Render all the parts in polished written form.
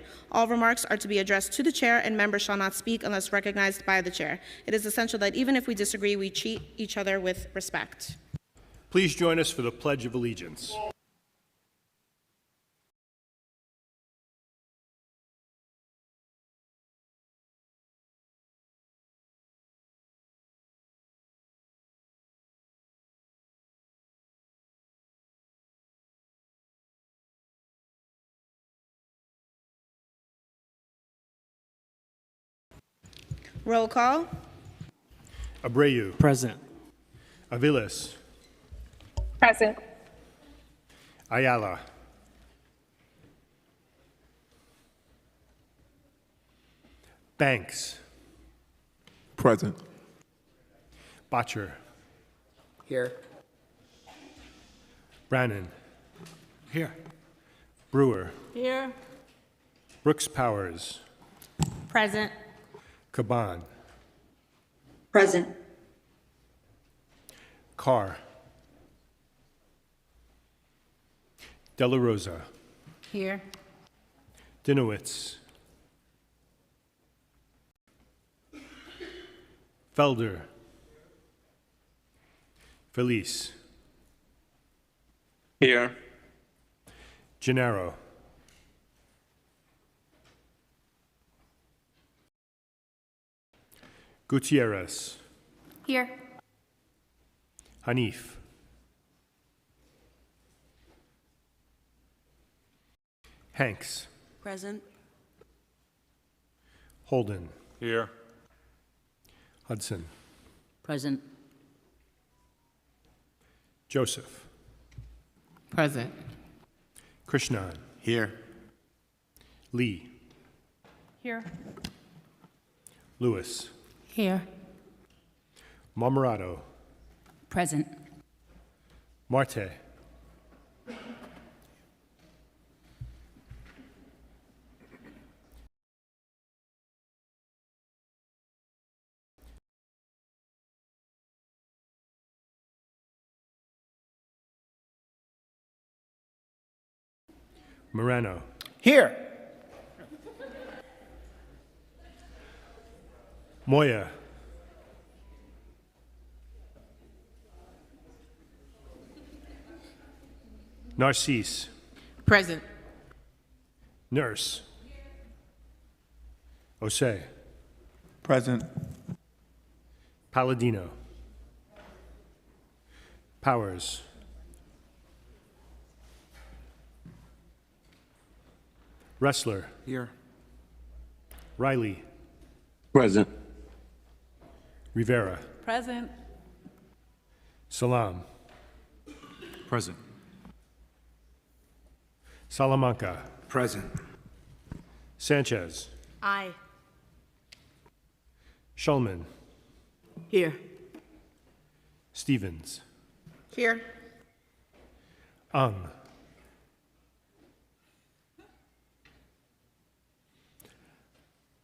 appropriate. All remarks are to be addressed to the chair, and members shall not speak unless recognized by the chair. It is essential that even if we disagree, we treat each other with respect. Please join us for the Pledge of Allegiance. Roll call. Abreu. Present. Aviles. Present. Ayala. Banks. Present. Botcher. Here. Brannan. Here. Brewer. Here. Brooks Powers. Present. Caban. Present. Carr. De La Rosa. Here. Dinowitz. Felder. Felice. Here. Gennaro. Gutierrez. Here. Hanif. Hanks. Present. Holden. Here. Hudson. Present. Joseph. Present. Krishnan. Here. Lee. Here. Lewis. Here. Marmorato. Present. Marte. Morano. Here. Moya. Narcisse. Present. Nurse. Osei. Present. Palladino. Powers. Wrestler. Here. Riley. Present. Rivera. Present. Salam. Present. Salamanca. Present. Sanchez. Aye. Shulman. Here. Stevens. Here. Ung.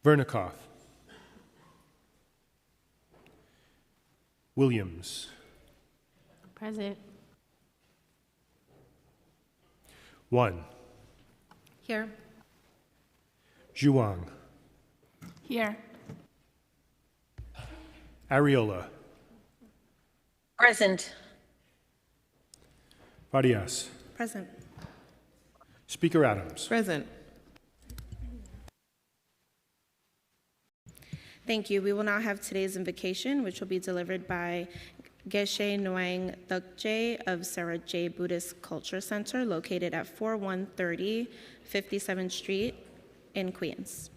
Vernikoff. Williams. Present. 1. Here. Zhuang. Here. Areola. Present. Farias. Present. Speaker Adams. Present. Thank you. We will now have today's invocation, which will be delivered by Geshe Noang Thukje of Sarah J. Buddhist Culture Center, located at 4130 57th Street in Queens.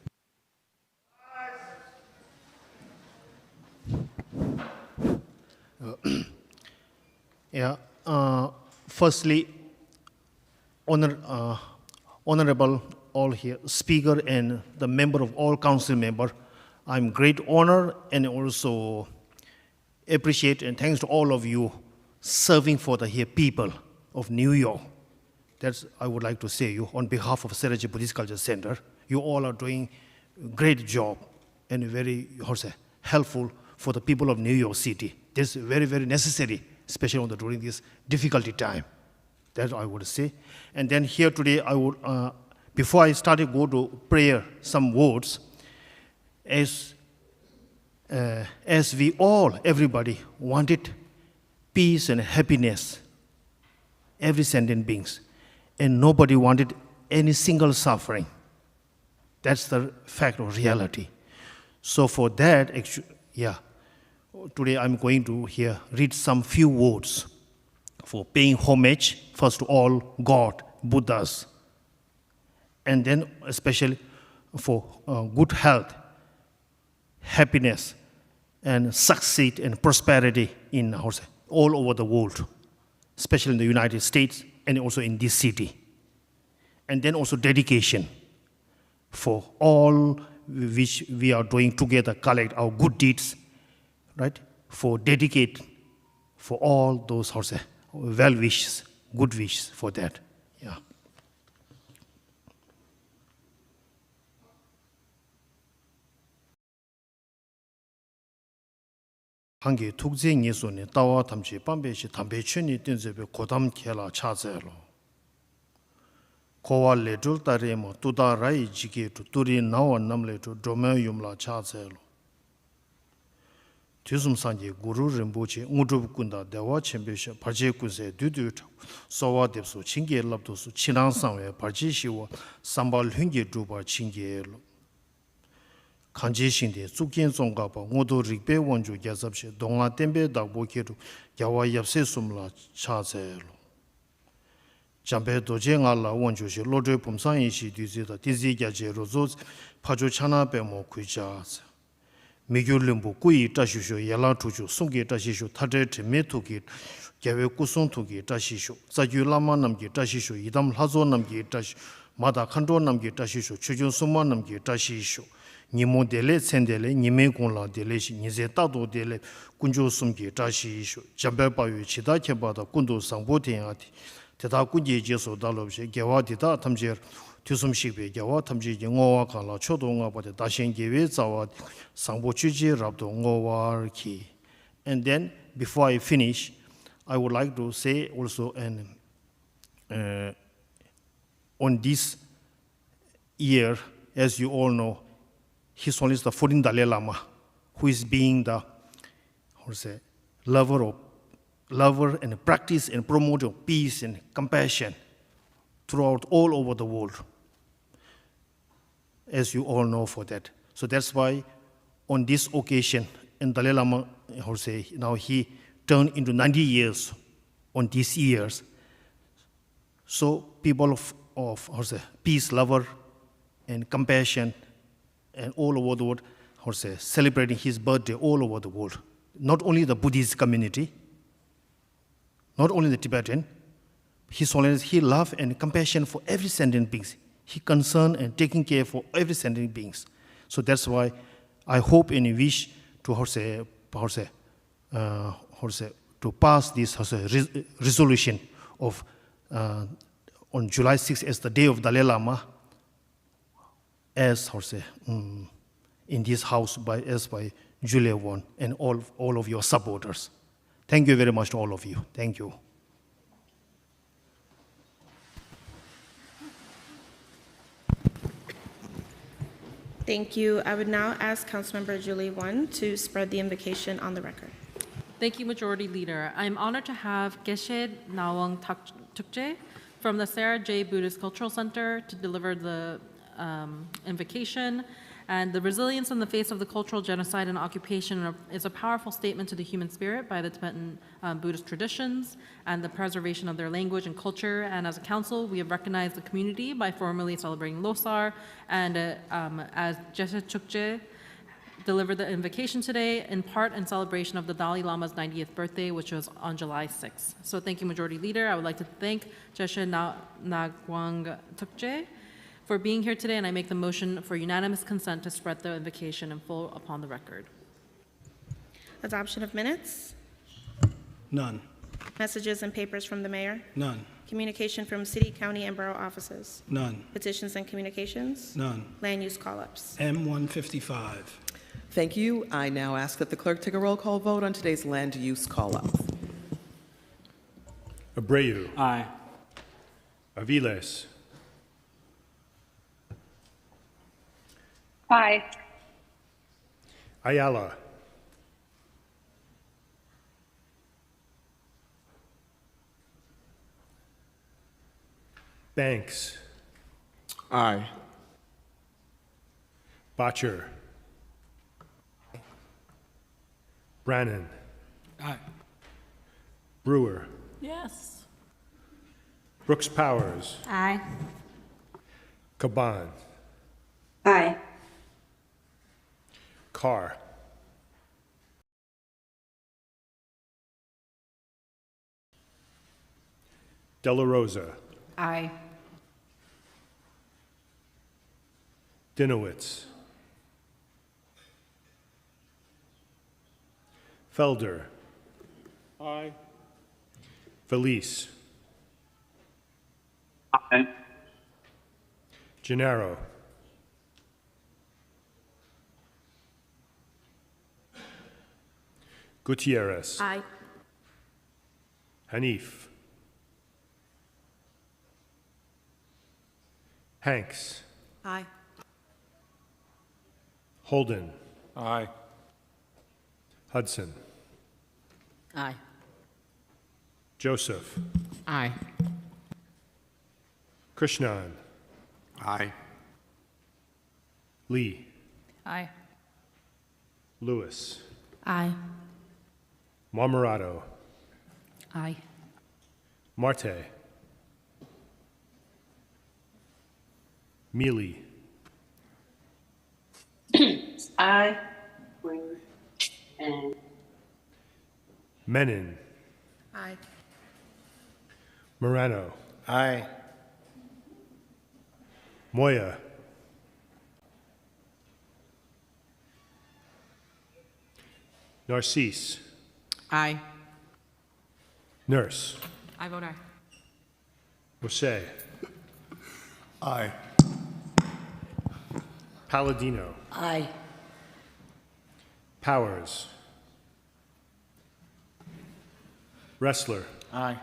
Firstly, honorable all here, speaker and the member of all council member, I'm great honor and also appreciate and thanks to all of you serving for the here people of New York. That's I would like to say you on behalf of Sarah J. Buddhist Culture Center. You all are doing a great job and very helpful for the people of New York City. This is very, very necessary, especially during this difficulty time. That I would say. And then here today, I would before I started go to prayer, some words, as we all, everybody wanted peace and happiness, every sentient beings, and nobody wanted any single suffering. That's the fact of reality. So for that, today I'm going to here read some few words for paying homage, first to all, God, Buddhas, and then especially for good health, happiness, and succeed and prosperity in all over the world, especially in the United States and also in this city. And then also dedication for all which we are doing together, collect our good deeds, right? For dedicate for all those well wishes, good wishes for that. Yeah. 한기 tukze 예수네 따와 탐지 밤배시 담배춘이 뜬제베 고담 켈라 차제로 고와 레줄 따레모 투다라이 지게 투리 나와 남레투 도메 юм라 차제로 뒤숨산지 구루 림보치 우두군다 대와 쳔베시 바제군세 두두 소와뎁수 칭게 랍도수 친앙상외 바지시와 삼발 휭게 두바 칭게로 간지신데 쑥겐송가바 모두 릭베 원주 야섭시 동아 템베 다보케루 야와 얍세 숨라 차제로 잠베 도쟁알라 원주시 로드 봄상이시 뒤지다 디지갸제로 조 파조 차나베모 쿠이자스 미귤림부 꾸이 따시쇼 야라투주 송게 따시쇼 타데트 메투기 야웨 꾸송투기 따시쇼 자규라마 남기 따시쇼 이담 하조 남기 따시 마다 칸도 남기 따시쇼 추준 수마 남기 따시쇼 니모 델레 센델레 니메 공라 델레시 니제 따도 델레 군조 숨기 따시쇼 잠베바유 치다 쳔바다 군도 상보테야티 대다 군지 제소 달로시 개와디다 탐제 투숨식베 개와 탐지 영어와 칼라 초동아 바데 다신 개웨 자와 상보 취지 랍도 ngowarki. And then before I finish, I would like to say also on this year, as you all know, His Holiness the 14th Dalai Lama, who is being the lover and practice and promoter of peace and compassion throughout all over the world, as you all know for that. So that's why on this occasion, and Dalai Lama, now he turned into 90 years on these years. So people of peace, lover, and compassion, and all over the world, celebrating his birthday all over the world. Not only the Buddhist community, not only the Tibetan, His Holiness, he love and compassion for every sentient beings. He concerned and taking care for every sentient beings. So that's why I hope and wish to to pass this resolution of on July 6th as the day of Dalai Lama, as in this house by Julia Won and all of your supporters. Thank you very much to all of you. Thank you. Thank you. I would now ask Councilmember Julie Won to spread the invocation on the record. Thank you, Majority Leader. I am honored to have Geshe Nawang Tukje from the Sarah J. Buddhist Cultural Center to deliver the invocation. And the resilience in the face of the cultural genocide and occupation is a powerful statement to the human spirit by the Tibetan Buddhist traditions and the preservation of their language and culture. And as a council, we have recognized the community by formally celebrating Losar. And as Geshe Tukje delivered the invocation today, in part in celebration of the Dalai Lama's 90th birthday, which was on July 6th. So thank you, Majority Leader. I would like to thank Geshe Nawang Tukje for being here today, and I make the motion for unanimous consent to spread the invocation in full upon the record. Adoption of minutes. None. Messages and papers from the mayor. None. Communication from city, county, and borough offices. None. Petitions and communications. None. Land use call-ups. M155. Thank you. I now ask that the clerk take a roll call vote on today's land use call-up. Abreu. Aye. Aviles. Aye. Ayala. Banks. Aye. Botcher. Brannan. Aye. Brewer. Yes. Brooks Powers. Aye. Caban. Aye. Carr. De La Rosa. Aye. Dinowitz. Felder. Aye. Felice. Aye. Gennaro. Gutierrez. Aye. Hanif. Hanks. Aye. Holden. Aye. Hudson. Aye. Joseph. Aye. Krishnan. Aye. Lee. Aye. Lewis. Aye. Marmorato. Aye. Marte. Mealy. Aye. Menon. Aye. Morano. Aye. Moya. Narcisse. Aye. Nurse. I vote aye. Jose. Aye. Palladino. Aye. Powers. Wrestler. Aye.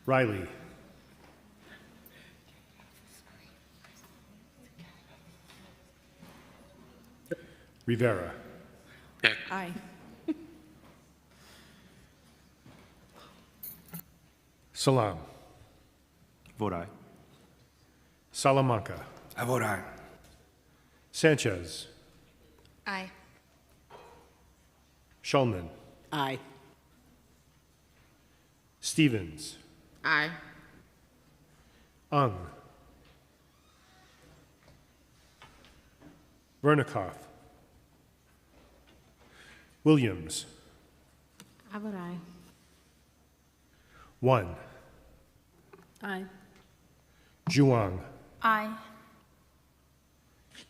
Riley. Rivera. Aye. Salam. Vote aye. Salamanca. I vote aye. Sanchez. Aye. Shulman. Aye. Stevens. Aye. Ung. Vernikoff. Williams. I vote aye. 1. Aye. Juang. Aye.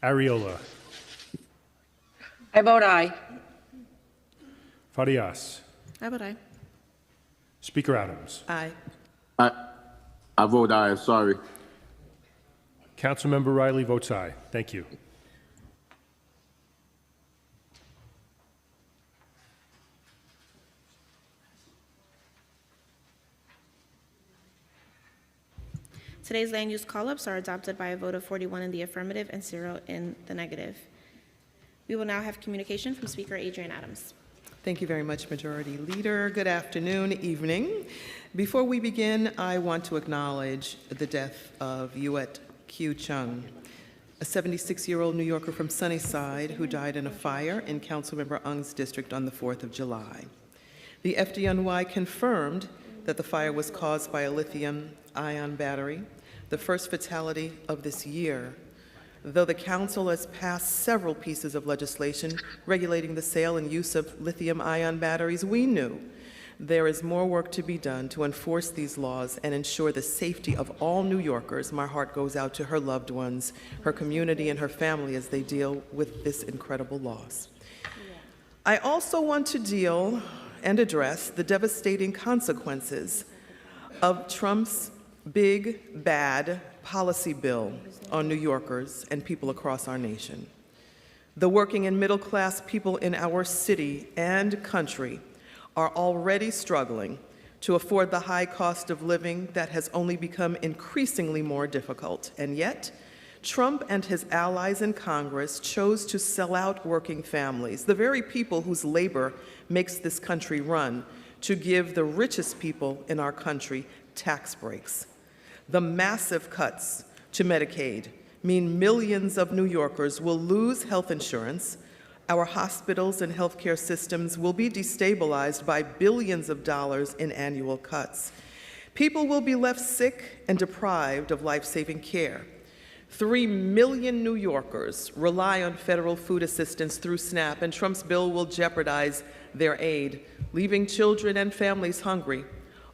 Ariola. I vote aye. Farias. I vote aye. Speaker Adams. Aye. I vote aye, sorry. Councilmember Riley votes aye. Thank you. Today's land use call-ups are adopted by a vote of 41 in the affirmative and 0 in the negative. We will now have communication from Speaker Adrian Adams. Thank you very much, Majority Leader. Good afternoon, evening. Before we begin, I want to acknowledge the death of Yuet Q. Chung, a 76-year-old New Yorker from Sunnyside who died in a fire in Councilmember Ung's district on the 4th of July. The FDNY confirmed that the fire was caused by a lithium-ion battery, the first fatality of this year, though the Council has passed several pieces of legislation regulating the sale and use of lithium-ion batteries. We knew there is more work to be done to enforce these laws and ensure the safety of all New Yorkers. My heart goes out to her loved ones, her community, and her family as they deal with this incredible loss. I also want to deal and address the devastating consequences of Trump's big, bad policy bill on New Yorkers and people across our nation. The working and middle-class people in our city and country are already struggling to afford the high cost of living that has only become increasingly more difficult. And yet, Trump and his allies in Congress chose to sell out working families, the very people whose labor makes this country run, to give the richest people in our country tax breaks. The massive cuts to Medicaid mean millions of New Yorkers will lose health insurance. Our hospitals and healthcare systems will be destabilized by billions of dollars in annual cuts. People will be left sick and deprived of life-saving care. 3 million New Yorkers rely on federal food assistance through SNAP, and Trump's bill will jeopardize their aid, leaving children and families hungry,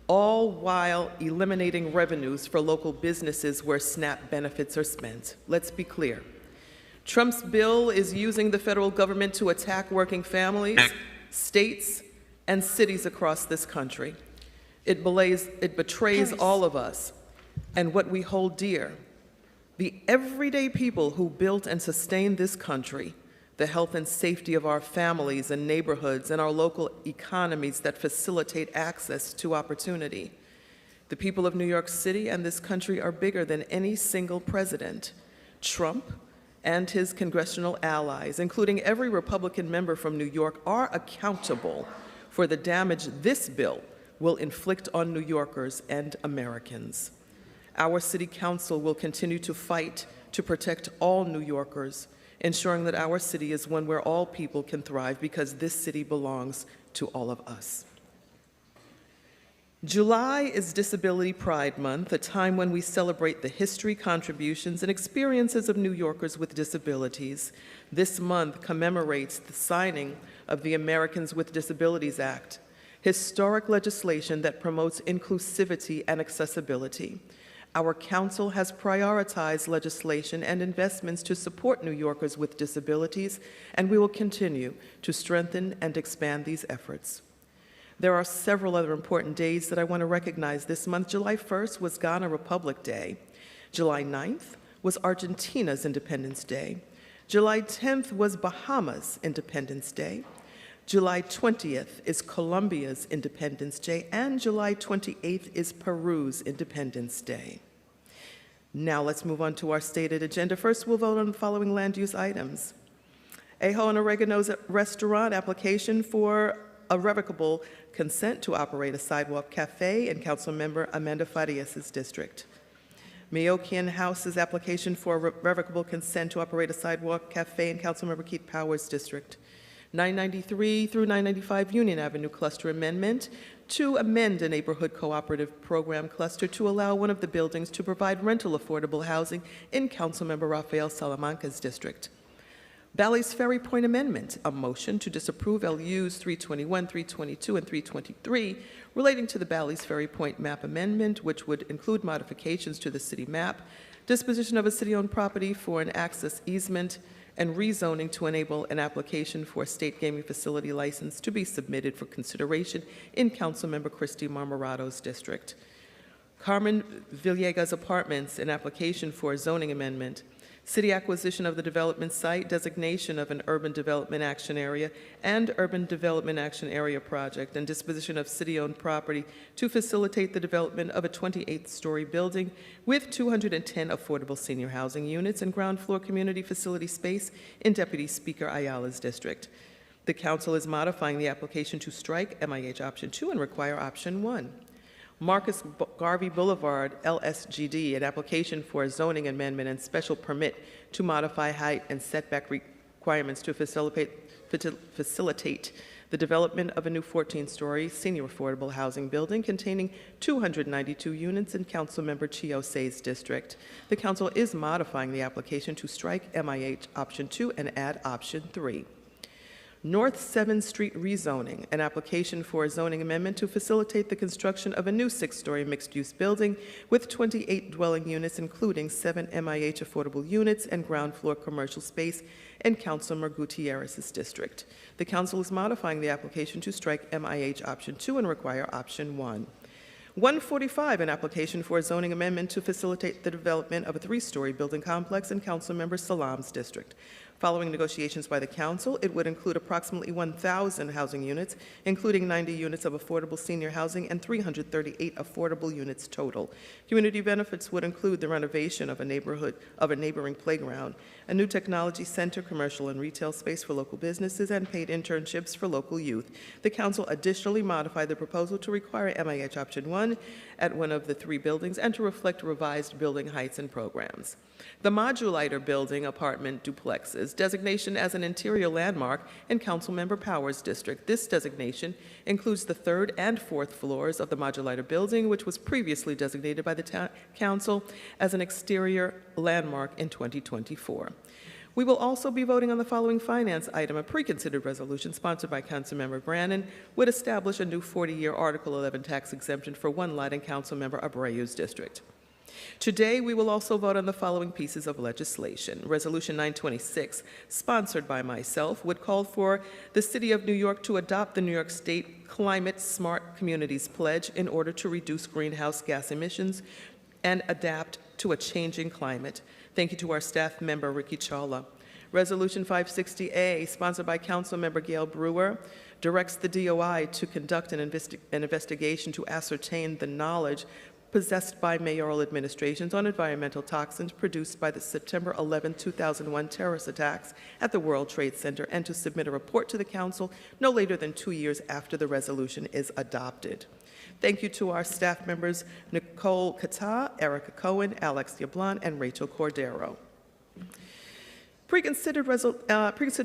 all while eliminating revenues for local businesses where SNAP benefits are spent. Let's be clear. Trump's bill is using the federal government to attack working families, states, and cities across this country. It betrays all of us and what we hold dear. The everyday people who built and sustained this country, the health and safety of our families and neighborhoods and our local economies that facilitate access to opportunity. The people of New York City and this country are bigger than any single president. Trump and his congressional allies, including every Republican member from New York, are accountable for the damage this bill will inflict on New Yorkers and Americans. Our City Council will continue to fight to protect all New Yorkers, ensuring that our city is one where all people can thrive because this city belongs to all of us. July is Disability Pride Month, a time when we celebrate the history, contributions, and experiences of New Yorkers with disabilities. This month commemorates the signing of the Americans with Disabilities Act, historic legislation that promotes inclusivity and accessibility. Our council has prioritized legislation and investments to support New Yorkers with disabilities, and we will continue to strengthen and expand these efforts. There are several other important days that I want to recognize this month. July 1st was Ghana Republic Day. July 9th was Argentina's Independence Day. July 10th was Bahamas Independence Day. July 20th is Colombia's Independence Day, and July 28th is Peru's Independence Day. Now let's move on to our stated agenda. First, we'll vote on the following land use items. Ajo and Oregano's Restaurant application for a revocable consent to operate a sidewalk cafe in Councilmember Amanda Farias' district. Meokian House's application for a revocable consent to operate a sidewalk cafe in Councilmember Keith Powers' district. 993 through 995 Union Avenue Cluster Amendment to amend a neighborhood cooperative program cluster to allow one of the buildings to provide rental affordable housing in Councilmember Rafael Salamanca's district. Bally's Ferry Point Amendment, a motion to disapprove LUs 321, 322, and 323 relating to the Bally's Ferry Point map amendment, which would include modifications to the city map, disposition of a city-owned property for an access easement, and rezoning to enable an application for a state gaming facility license to be submitted for consideration in Councilmember Christy Marmorato's district. Carmen Villegas Apartments, an application for a zoning amendment. City acquisition of the development site, designation of an urban development action area and urban development action area project, and disposition of city-owned property to facilitate the development of a 28-story building with 210 affordable senior housing units and ground floor community facility space in Deputy Speaker Ayala's district. The council is modifying the application to strike MIH option 2 and require option 1. Marcus Garvey Boulevard, LSGD, an application for a zoning amendment and special permit to modify height and setback requirements to facilitate the development of a new 14-story senior affordable housing building containing 292 units in Councilmember Chiose's district. The council is modifying the application to strike MIH option 2 and add option 3. North 7th Street rezoning, an application for a zoning amendment to facilitate the construction of a new 6-story mixed-use building with 28 dwelling units, including 7 MIH affordable units and ground floor commercial space in Councilmember Gutierrez's district. The council is modifying the application to strike MIH option 2 and require option 1. 145, an application for a zoning amendment to facilitate the development of a 3-story building complex in Councilmember Salam's district. Following negotiations by the council, it would include approximately 1,000 housing units, including 90 units of affordable senior housing and 338 affordable units total. Community benefits would include the renovation of a neighboring playground, a new technology center, commercial and retail space for local businesses, and paid internships for local youth. The council additionally modified the proposal to require MIH option 1 at one of the 3 buildings and to reflect revised building heights and programs. The Moduliter Building apartment duplexes designation as an interior landmark in Councilmember Powers' district. This designation includes the 3rd and 4th floors of the Moduliter Building, which was previously designated by the council as an exterior landmark in 2024. We will also be voting on the following finance item. A preconsidered resolution sponsored by Councilmember Brannan would establish a new 40-year Article 11 tax exemption for one lot in Councilmember Abreu's district. Today, we will also vote on the following pieces of legislation. Resolution 926, sponsored by myself, would call for the City of New York to adopt the New York State Climate Smart Communities Pledge in order to reduce greenhouse gas emissions and adapt to a changing climate. Thank you to our staff member, Ricky Chawla. Resolution 560A, sponsored by Councilmember Gail Brewer, directs the DOI to conduct an investigation to ascertain the knowledge possessed by mayoral administrations on environmental toxins produced by the September 11, 2001 terrorist attacks at the World Trade Center, and to submit a report to the council no later than 2 years after the resolution is adopted. Thank you to our staff members, Nicole Kata, Erica Cohen, Alex Yablon, and Rachel Cordero. Preconsidered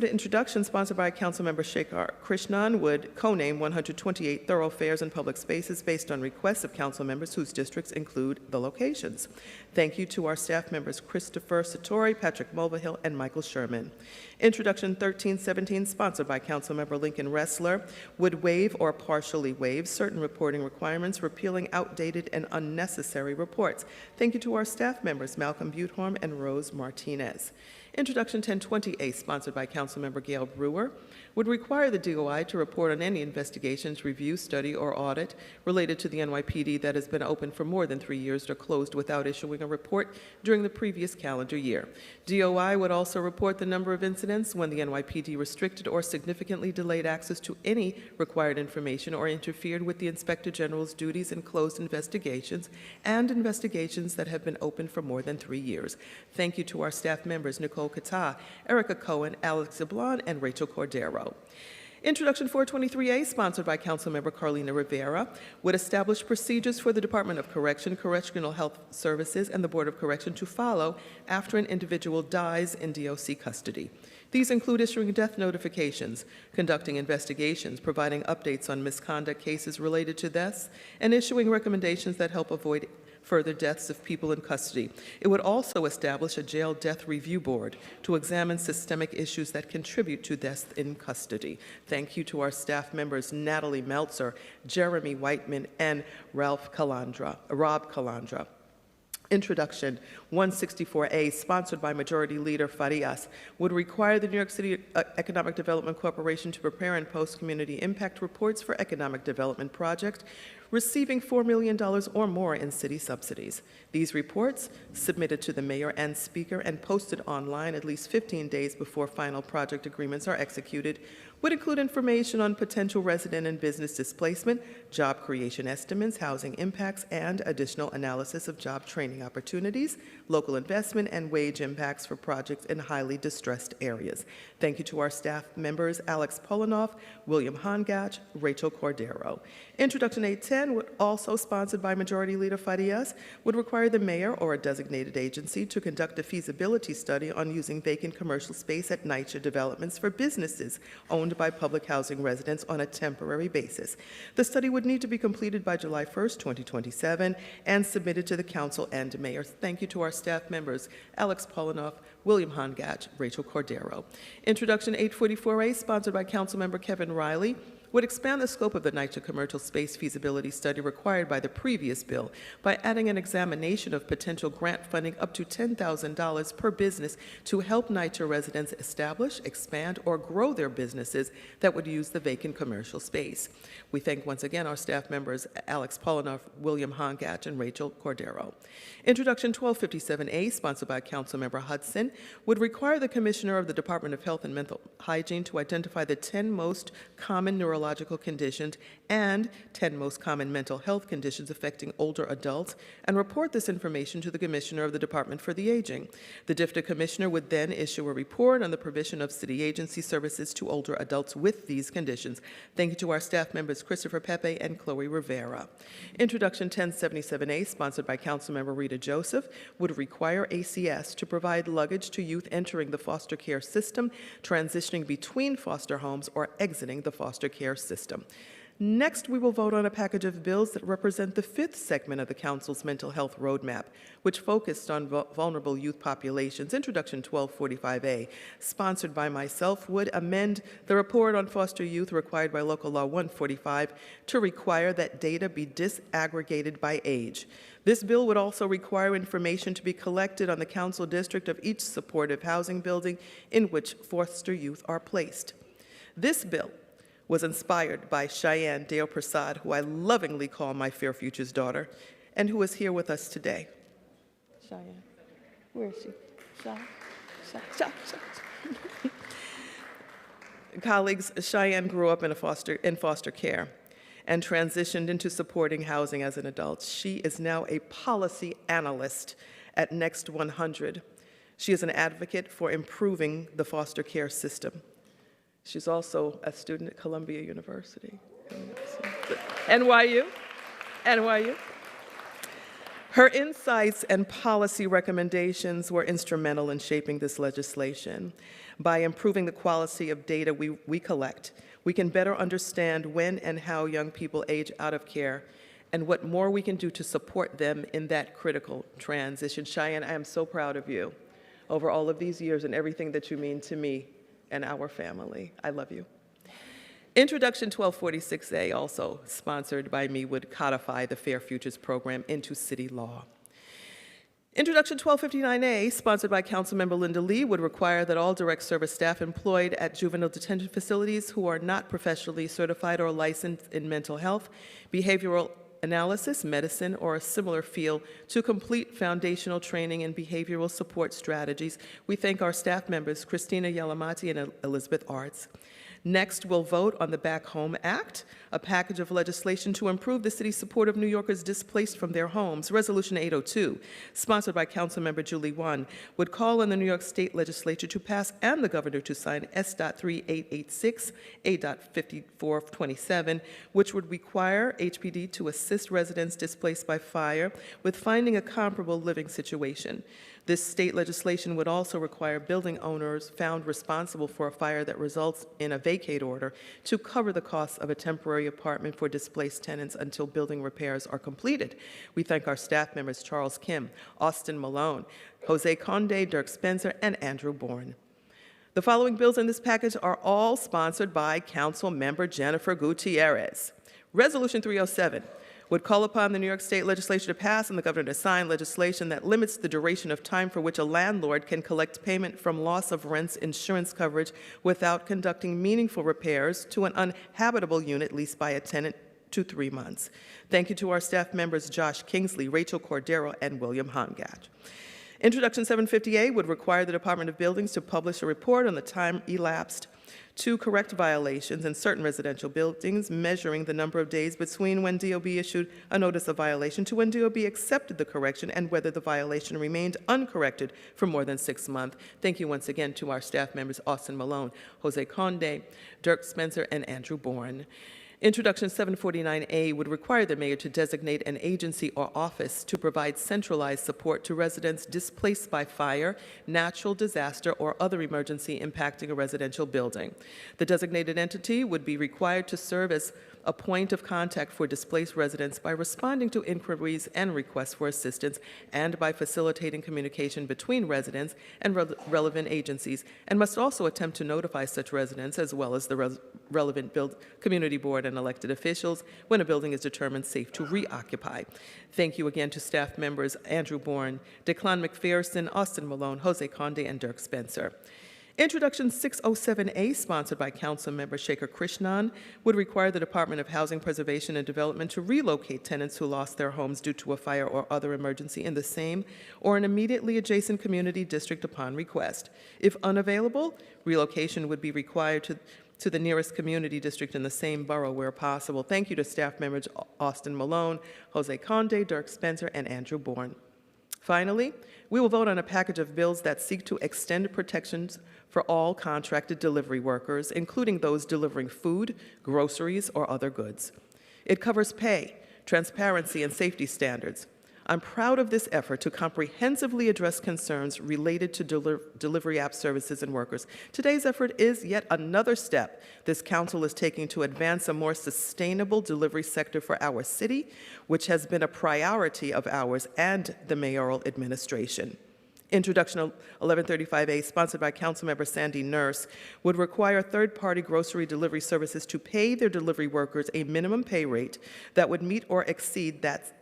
introduction sponsored by Councilmember Shekhar Krishnan would co-name 128 thoroughfares and public spaces based on requests of council members whose districts include the locations. Thank you to our staff members Christopher Satori, Patrick Mulvihill, and Michael Sherman. Introduction 1317, sponsored by Councilmember Lincoln Ressler, would waive or partially waive certain reporting requirements, repealing outdated and unnecessary reports. Thank you to our staff members Malcolm Buthorn and Rose Martinez. Introduction 1020A, sponsored by Councilmember Gail Brewer, would require the DOI to report on any investigations, review, study, or audit related to the NYPD that has been open for more than 3 years or closed without issuing a report during the previous calendar year. DOI would also report the number of incidents when the NYPD restricted or significantly delayed access to any required information or interfered with the Inspector General's duties in closed investigations and investigations that have been open for more than 3 years. Thank you to our staff members, Nicole Kata, Erica Cohen, Alex Zablon, and Rachel Cordero. Introduction 423A, sponsored by Councilmember Carlina Rivera, would establish procedures for the Department of Correction, Correctional Health Services, and the Board of Correction to follow after an individual dies in DOC custody. These include issuing death notifications, conducting investigations, providing updates on misconduct cases related to deaths, and issuing recommendations that help avoid further deaths of people in custody. It would also establish a jail death review board to examine systemic issues that contribute to deaths in custody. Thank you to our staff members Natalie Meltzer, Jeremy Whiteman, and Rob Calandra. Introduction 164A, sponsored by Majority Leader Farias, would require the New York City Economic Development Corporation to prepare and post community impact reports for economic development projects receiving $4 million or more in city subsidies. These reports, submitted to the mayor and speaker and posted online at least 15 days before final project agreements are executed, would include information on potential resident and business displacement, job creation estimates, housing impacts, and additional analysis of job training opportunities, local investment, and wage impacts for projects in highly distressed areas. Thank you to our staff members, Alex Polinoff, William Hongach, Rachel Cordero. Introduction 810, also sponsored by Majority Leader Farias, would require the mayor or a designated agency to conduct a feasibility study on using vacant commercial space at NYCHA developments for businesses owned by public housing residents on a temporary basis. The study would need to be completed by July 1st, 2027, and submitted to the council and mayor. Thank you to our staff members, Alex Polinoff, William Hongach, Rachel Cordero. Introduction 844A, sponsored by Councilmember Kevin Riley, would expand the scope of the NYCHA commercial space feasibility study required by the previous bill by adding an examination of potential grant funding up to $10,000 per business to help NYCHA residents establish, expand, or grow their businesses that would use the vacant commercial space. We thank once again our staff members Alex Polinoff, William Hongatch, and Rachel Cordero. Introduction 1257A, sponsored by Councilmember Hudson, would require the Commissioner of the Department of Health and Mental Hygiene to identify the 10 most common neurological conditions and 10 most common mental health conditions affecting older adults and report this information to the Commissioner of the Department for the Aging. The DFDA Commissioner would then issue a report on the provision of city agency services to older adults with these conditions. Thank you to our staff members Christopher Pepe and Chloe Rivera. Introduction 1077A, sponsored by Councilmember Rita Joseph, would require ACS to provide luggage to youth entering the foster care system, transitioning between foster homes, or exiting the foster care system. Next, we will vote on a package of bills that represent the fifth segment of the Council's mental health roadmap, which focused on vulnerable youth populations. Introduction 1245A, sponsored by myself, would amend the report on foster youth required by Local Law 145 to require that data be disaggregated by age. This bill would also require information to be collected on the council district of each supportive housing building in which foster youth are placed. This bill was inspired by Cheyenne Dale Prasad, who I lovingly call my fair future's daughter, and who is here with us today. Cheyenne, where is she? Colleagues, Cheyenne grew up in foster care and transitioned into supporting housing as an adult. She is now a policy analyst at Next 100. She is an advocate for improving the foster care system. She's also a student at Columbia University. NYU. Her insights and policy recommendations were instrumental in shaping this legislation. By improving the quality of data we collect, we can better understand when and how young people age out of care and what more we can do to support them in that critical transition. Cheyenne, I am so proud of you over all of these years and everything that you mean to me and our family. I love you. Introduction 1246A, also sponsored by me, would codify the Fair Futures program into city law. Introduction 1259A, sponsored by Councilmember Linda Lee, would require that all direct service staff employed at juvenile detention facilities who are not professionally certified or licensed in mental health, behavioral analysis, medicine, or a similar field to complete foundational training in behavioral support strategies. We thank our staff members, Christina Yalamati and Elizabeth Arts. Next, we'll vote on the Back Home Act, a package of legislation to improve the city's support of New Yorkers displaced from their homes. Resolution 802, sponsored by Councilmember Julie Wan, would call on the New York State Legislature to pass and the governor to sign S.3886, A.5427, which would require HPD to assist residents displaced by fire with finding a comparable living situation. This state legislation would also require building owners found responsible for a fire that results in a vacate order to cover the costs of a temporary apartment for displaced tenants until building repairs are completed. We thank our staff members Charles Kim, Austin Malone, Jose Conde, Dirk Spencer, and Andrew Bourne. The following bills in this package are all sponsored by Council Member Jennifer Gutierrez. Resolution 307 would call upon the New York State Legislature to pass and the governor to sign legislation that limits the duration of time for which a landlord can collect payment from loss of rent's insurance coverage without conducting meaningful repairs to an uninhabitable unit leased by a tenant to 3 months. Thank you to our staff members Josh Kingsley, Rachel Cordero, and William Hongatch. Introduction 750A would require the Department of Buildings to publish a report on the time elapsed to correct violations in certain residential buildings, measuring the number of days between when DOB issued a notice of violation to when DOB accepted the correction and whether the violation remained uncorrected for more than 6 months. Thank you once again to our staff members Austin Malone, Jose Conde, Dirk Spencer, and Andrew Bourne. Introduction 749A would require the mayor to designate an agency or office to provide centralized support to residents displaced by fire, natural disaster, or other emergency impacting a residential building. The designated entity would be required to serve as a point of contact for displaced residents by responding to inquiries and requests for assistance and by facilitating communication between residents and relevant agencies, and must also attempt to notify such residents as well as the relevant community board and elected officials when a building is determined safe to reoccupy. Thank you again to staff members Andrew Bourne, Declan McPherson, Austin Malone, Jose Conde, and Dirk Spencer. Introduction 607A, sponsored by Councilmember Shekhar Krishnan, would require the Department of Housing Preservation and Development to relocate tenants who lost their homes due to a fire or other emergency in the same or an immediately adjacent community district upon request. If unavailable, relocation would be required to the nearest community district in the same borough where possible. Thank you to staff members Austin Malone, Jose Conde, Dirk Spencer, and Andrew Bourne. Finally, we will vote on a package of bills that seek to extend protections for all contracted delivery workers, including those delivering food, groceries, or other goods. It covers pay, transparency, and safety standards. I'm proud of this effort to comprehensively address concerns related to delivery app services and workers. Today's effort is yet another step this council is taking to advance a more sustainable delivery sector for our city, which has been a priority of ours and the mayoral administration. Introduction 1135A, sponsored by Councilmember Sandy Nurse, would require third-party grocery delivery services to pay their delivery workers a minimum pay rate that would meet or exceed that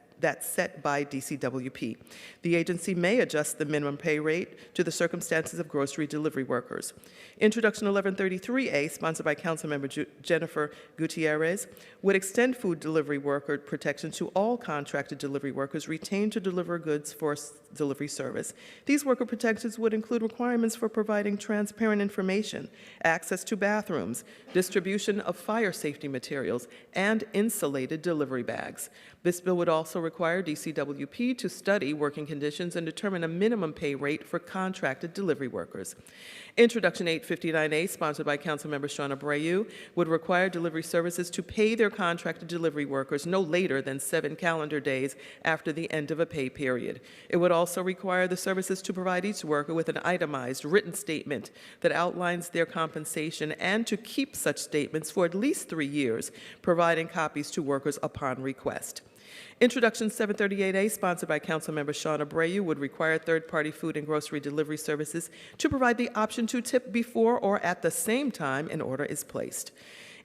set by DCWP. The agency may adjust the minimum pay rate to the circumstances of grocery delivery workers. Introduction 1133A, sponsored by Councilmember Jennifer Gutierrez, would extend food delivery worker protection to all contracted delivery workers retained to deliver goods for delivery service. These worker protections would include requirements for providing transparent information, access to bathrooms, distribution of fire safety materials, and insulated delivery bags. This bill would also require DCWP to study working conditions and determine a minimum pay rate for contracted delivery workers. Introduction 859A, sponsored by Councilmember Shawn Abreu, would require delivery services to pay their contracted delivery workers no later than 7 calendar days after the end of a pay period. It would also require the services to provide each worker with an itemized written statement that outlines their compensation and to keep such statements for at least 3 years, providing copies to workers upon request. Introduction 738A, sponsored by Councilmember Shawn Abreu, would require third-party food and grocery delivery services to provide the option to tip before or at the same time an order is placed.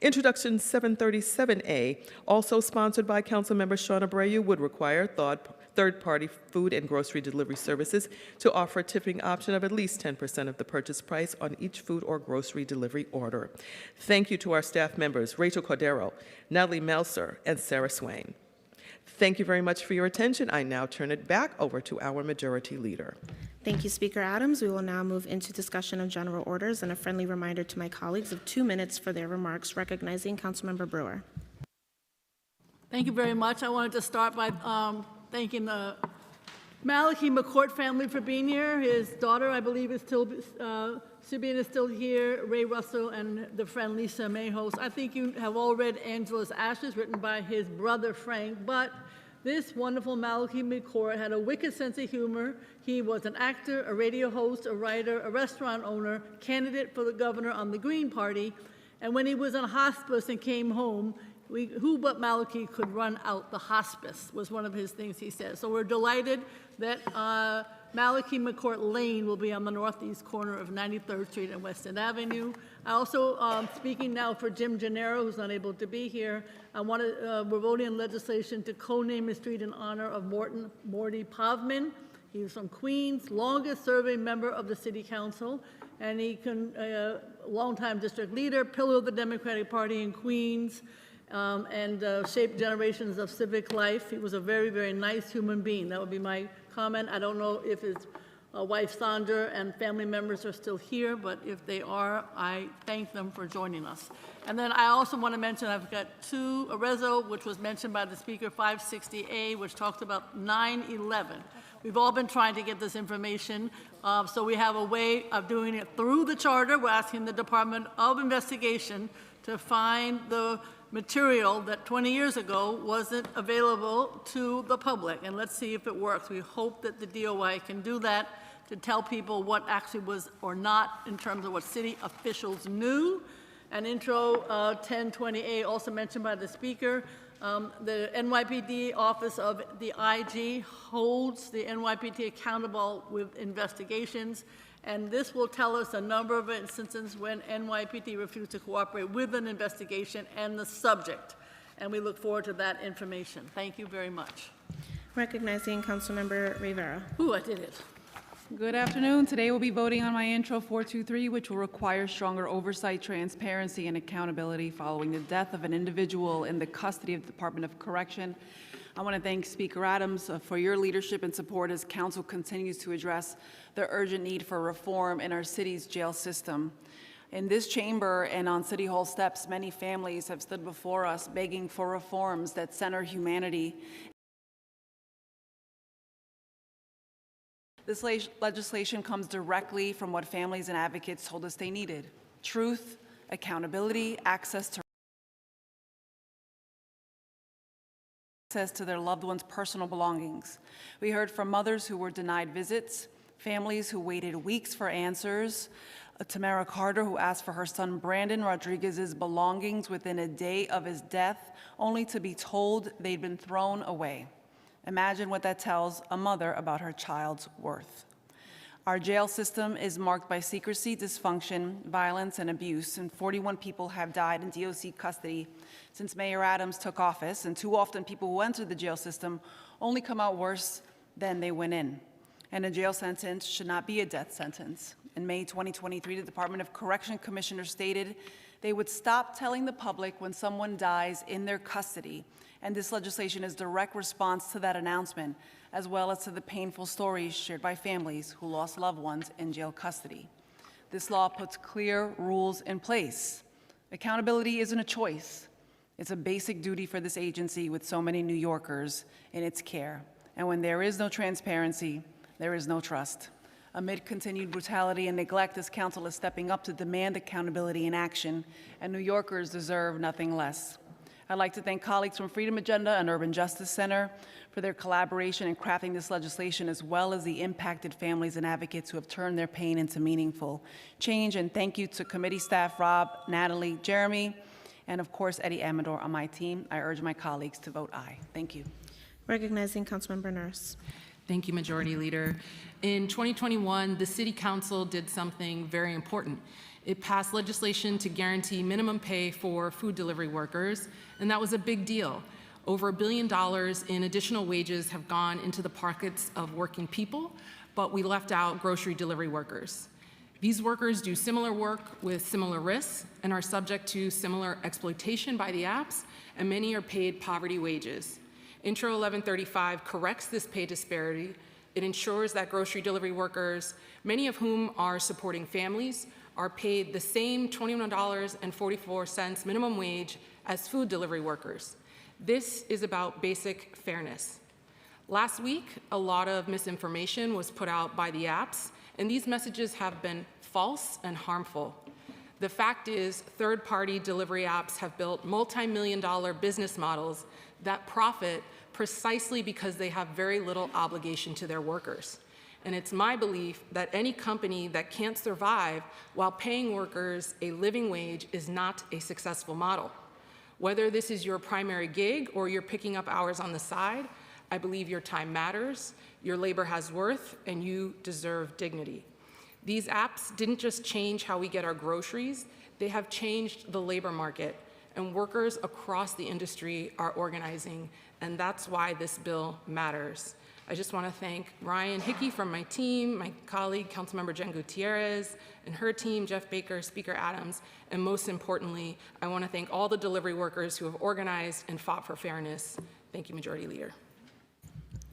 Introduction 737A, also sponsored by Councilmember Shawn Abreu, would require third-party food and grocery delivery services to offer a tipping option of at least 10% of the purchase price on each food or grocery delivery order. Thank you to our staff members, Rachel Cordero, Natalie Melser, and Sarah Swain. Thank you very much for your attention. I now turn it back over to our Majority Leader. Thank you, Speaker Adams. We will now move into discussion of general orders, and a friendly reminder to my colleagues of 2 minutes for their remarks, recognizing Councilmember Brewer. Thank you very much. I wanted to start by thanking the Malachi McCourt family for being here. His daughter, I believe, is still, Sibian is still here, Ray Russell, and the friend Lisa Mayhos. I think you have all read Angela's Ashes, written by his brother Frank, but this wonderful Malachi McCourt had a wicked sense of humor. He was an actor, a radio host, a writer, a restaurant owner, candidate for the governor on the Green Party, and when he was on hospice and came home, who but Malachi could run out the hospice, was one of his things he said. So we're delighted that Malachi McCourt Lane will be on the northeast corner of 93rd Street and West End Avenue. I also, speaking now for Jim Gennaro, who's not able to be here, we're voting on legislation to co-name a street in honor of Morty Pavman. He's from Queens, longest serving member of the City Council, and he longtime district leader, pillar of the Democratic Party in Queens, and shaped generations of civic life. He was a very, very nice human being. That would be my comment. I don't know if his wife Sandra and family members are still here, but if they are, I thank them for joining us. And then I also want to mention I've got a reso, which was mentioned by the speaker, 560A, which talks about 9/11. We've all been trying to get this information, so we have a way of doing it through the charter. We're asking the Department of Investigation to find the material that 20 years ago wasn't available to the public, and let's see if it works. We hope that the DOI can do that to tell people what actually was or not in terms of what city officials knew. And intro 1020A, also mentioned by the speaker, The NYPD Office of the IG holds the NYPD accountable with investigations, and this will tell us a number of instances when NYPD refused to cooperate with an investigation and the subject. And we look forward to that information. Thank you very much. Recognizing Councilmember Rivera. Ooh, I did it. Good afternoon. Today we'll be voting on my intro 423, which will require stronger oversight, transparency, and accountability following the death of an individual in the custody of the Department of Correction. I want to thank Speaker Adams for your leadership and support as Council continues to address the urgent need for reform in our city's jail system. In this chamber and on City Hall steps, many families have stood before us begging for reforms that center humanity. This legislation comes directly from what families and advocates told us they needed: truth, accountability, access to their loved ones' personal belongings. We heard from mothers who were denied visits, families who waited weeks for answers, Tamara Carter, who asked for her son Brandon Rodriguez's belongings within a day of his death, only to be told they'd been thrown away. Imagine what that tells a mother about her child's worth. Our jail system is marked by secrecy, dysfunction, violence, and abuse, and 41 people have died in DOC custody since Mayor Adams took office, and too often people who enter the jail system only come out worse than they went in. And a jail sentence should not be a death sentence. In May 2023, the Department of Correction Commissioner stated they would stop telling the public when someone dies in their custody, and this legislation is direct response to that announcement, as well as to the painful stories shared by families who lost loved ones in jail custody. This law puts clear rules in place. Accountability isn't a choice. It's a basic duty for this agency with so many New Yorkers in its care. And when there is no transparency, there is no trust. Amid continued brutality and neglect, this council is stepping up to demand accountability and action, and New Yorkers deserve nothing less. I'd like to thank colleagues from Freedom Agenda and Urban Justice Center for their collaboration in crafting this legislation, as well as the impacted families and advocates who have turned their pain into meaningful change. And thank you to committee staff, Rob, Natalie, Jeremy, and of course, Eddie Amador on my team. I urge my colleagues to vote aye. Thank you. Recognizing Councilmember Nurse. Thank you, Majority Leader. In 2021, the City Council did something very important. It passed legislation to guarantee minimum pay for food delivery workers, and that was a big deal. Over $1 billion in additional wages have gone into the pockets of working people, but we left out grocery delivery workers. These workers do similar work with similar risks and are subject to similar exploitation by the apps, and many are paid poverty wages. Intro 1135 corrects this pay disparity. It ensures that grocery delivery workers, many of whom are supporting families, are paid the same $21.44 minimum wage as food delivery workers. This is about basic fairness. Last week, a lot of misinformation was put out by the apps, and these messages have been false and harmful. The fact is, third-party delivery apps have built multi-million-dollar business models that profit precisely because they have very little obligation to their workers. And it's my belief that any company that can't survive while paying workers a living wage is not a successful model. Whether this is your primary gig or you're picking up hours on the side, I believe your time matters, your labor has worth, and you deserve dignity. These apps didn't just change how we get our groceries, they have changed the labor market, and workers across the industry are organizing, and that's why this bill matters. I just want to thank Ryan Hickey from my team, my colleague, Councilmember Jen Gutierrez, and her team, Jeff Baker, Speaker Adams, and most importantly, I want to thank all the delivery workers who have organized and fought for fairness. Thank you, Majority Leader.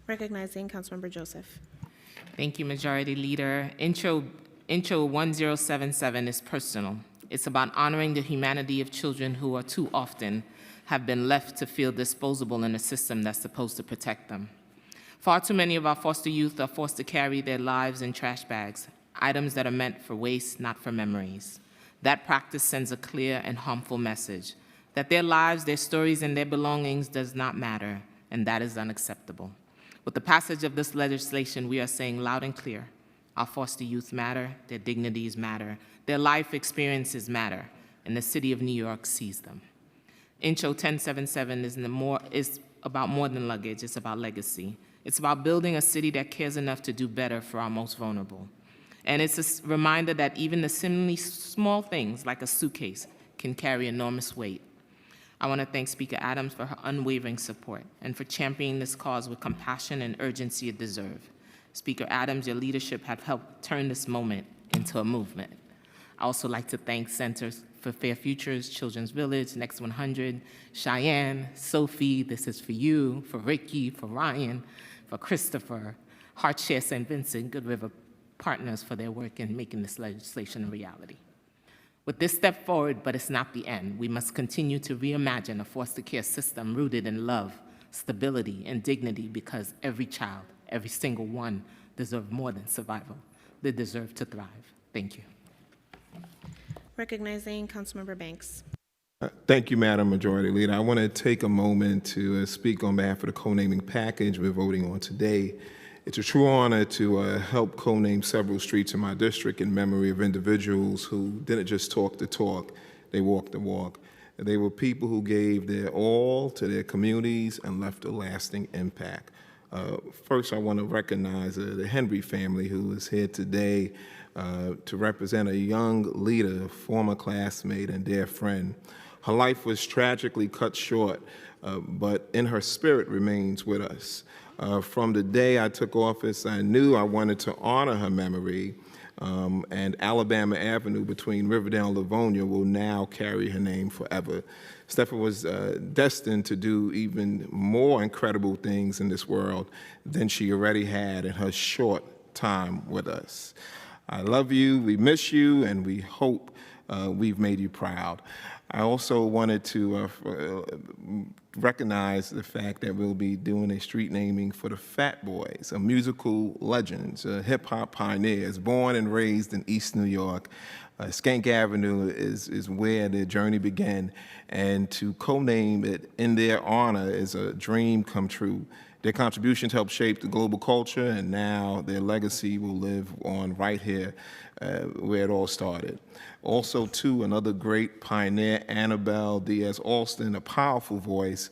Recognizing Councilmember Joseph. Thank you, Majority Leader. Intro 1077 is personal. It's about honoring the humanity of children who are too often have been left to feel disposable in a system that's supposed to protect them. Far too many of our foster youth are forced to carry their lives in trash bags, items that are meant for waste, not for memories. That practice sends a clear and harmful message that their lives, their stories, and their belongings does not matter, and that is unacceptable. With the passage of this legislation, we are saying loud and clear, our foster youth matter, their dignities matter, their life experiences matter, and the City of New York sees them. Intro 1077 is about more than luggage, it's about legacy. It's about building a city that cares enough to do better for our most vulnerable. And it's a reminder that even the seemingly small things, like a suitcase, can carry enormous weight. I want to thank Speaker Adams for her unwavering support and for championing this cause with compassion and urgency it deserves. Speaker Adams, your leadership have helped turn this moment into a movement. I also like to thank Centers for Fair Futures, Children's Village, Next 100, Cheyenne, Sophie, this is for you, for Ricky, for Ryan, for Christopher, Heartshare St. Vincent, Good River Partners for their work in making this legislation a reality. With this step forward, but it's not the end, we must continue to reimagine a foster care system rooted in love, stability, and dignity, because every child, every single one, deserves more than survival. They deserve to thrive. Thank you. Recognizing Councilmember Banks. Thank you, Madam Majority Leader. I want to take a moment to speak on behalf of the co-naming package we're voting on today. It's a true honor to help co-name several streets in my district in memory of individuals who didn't just talk the talk, they walked the walk. They were people who gave their all to their communities and left a lasting impact. First, I want to recognize the Henry family who is here today to represent a young leader, former classmate, and dear friend. Her life was tragically cut short, but in her spirit remains with us. From the day I took office, I knew I wanted to honor her memory, and Alabama Avenue between Riverdale and Livonia will now carry her name forever. Stephanie was destined to do even more incredible things in this world than she already had in her short time with us. I love you, we miss you, and we hope we've made you proud. I also wanted to recognize the fact that we'll be doing a street naming for the Fat Boys, a musical legends, hip-hop pioneers, born and raised in East New York. Skank Avenue is where their journey began, and to co-name it in their honor is a dream come true. Their contributions helped shape the global culture, and now their legacy will live on right here where it all started. Also, too, another great pioneer, Annabelle Diaz-Alston, a powerful voice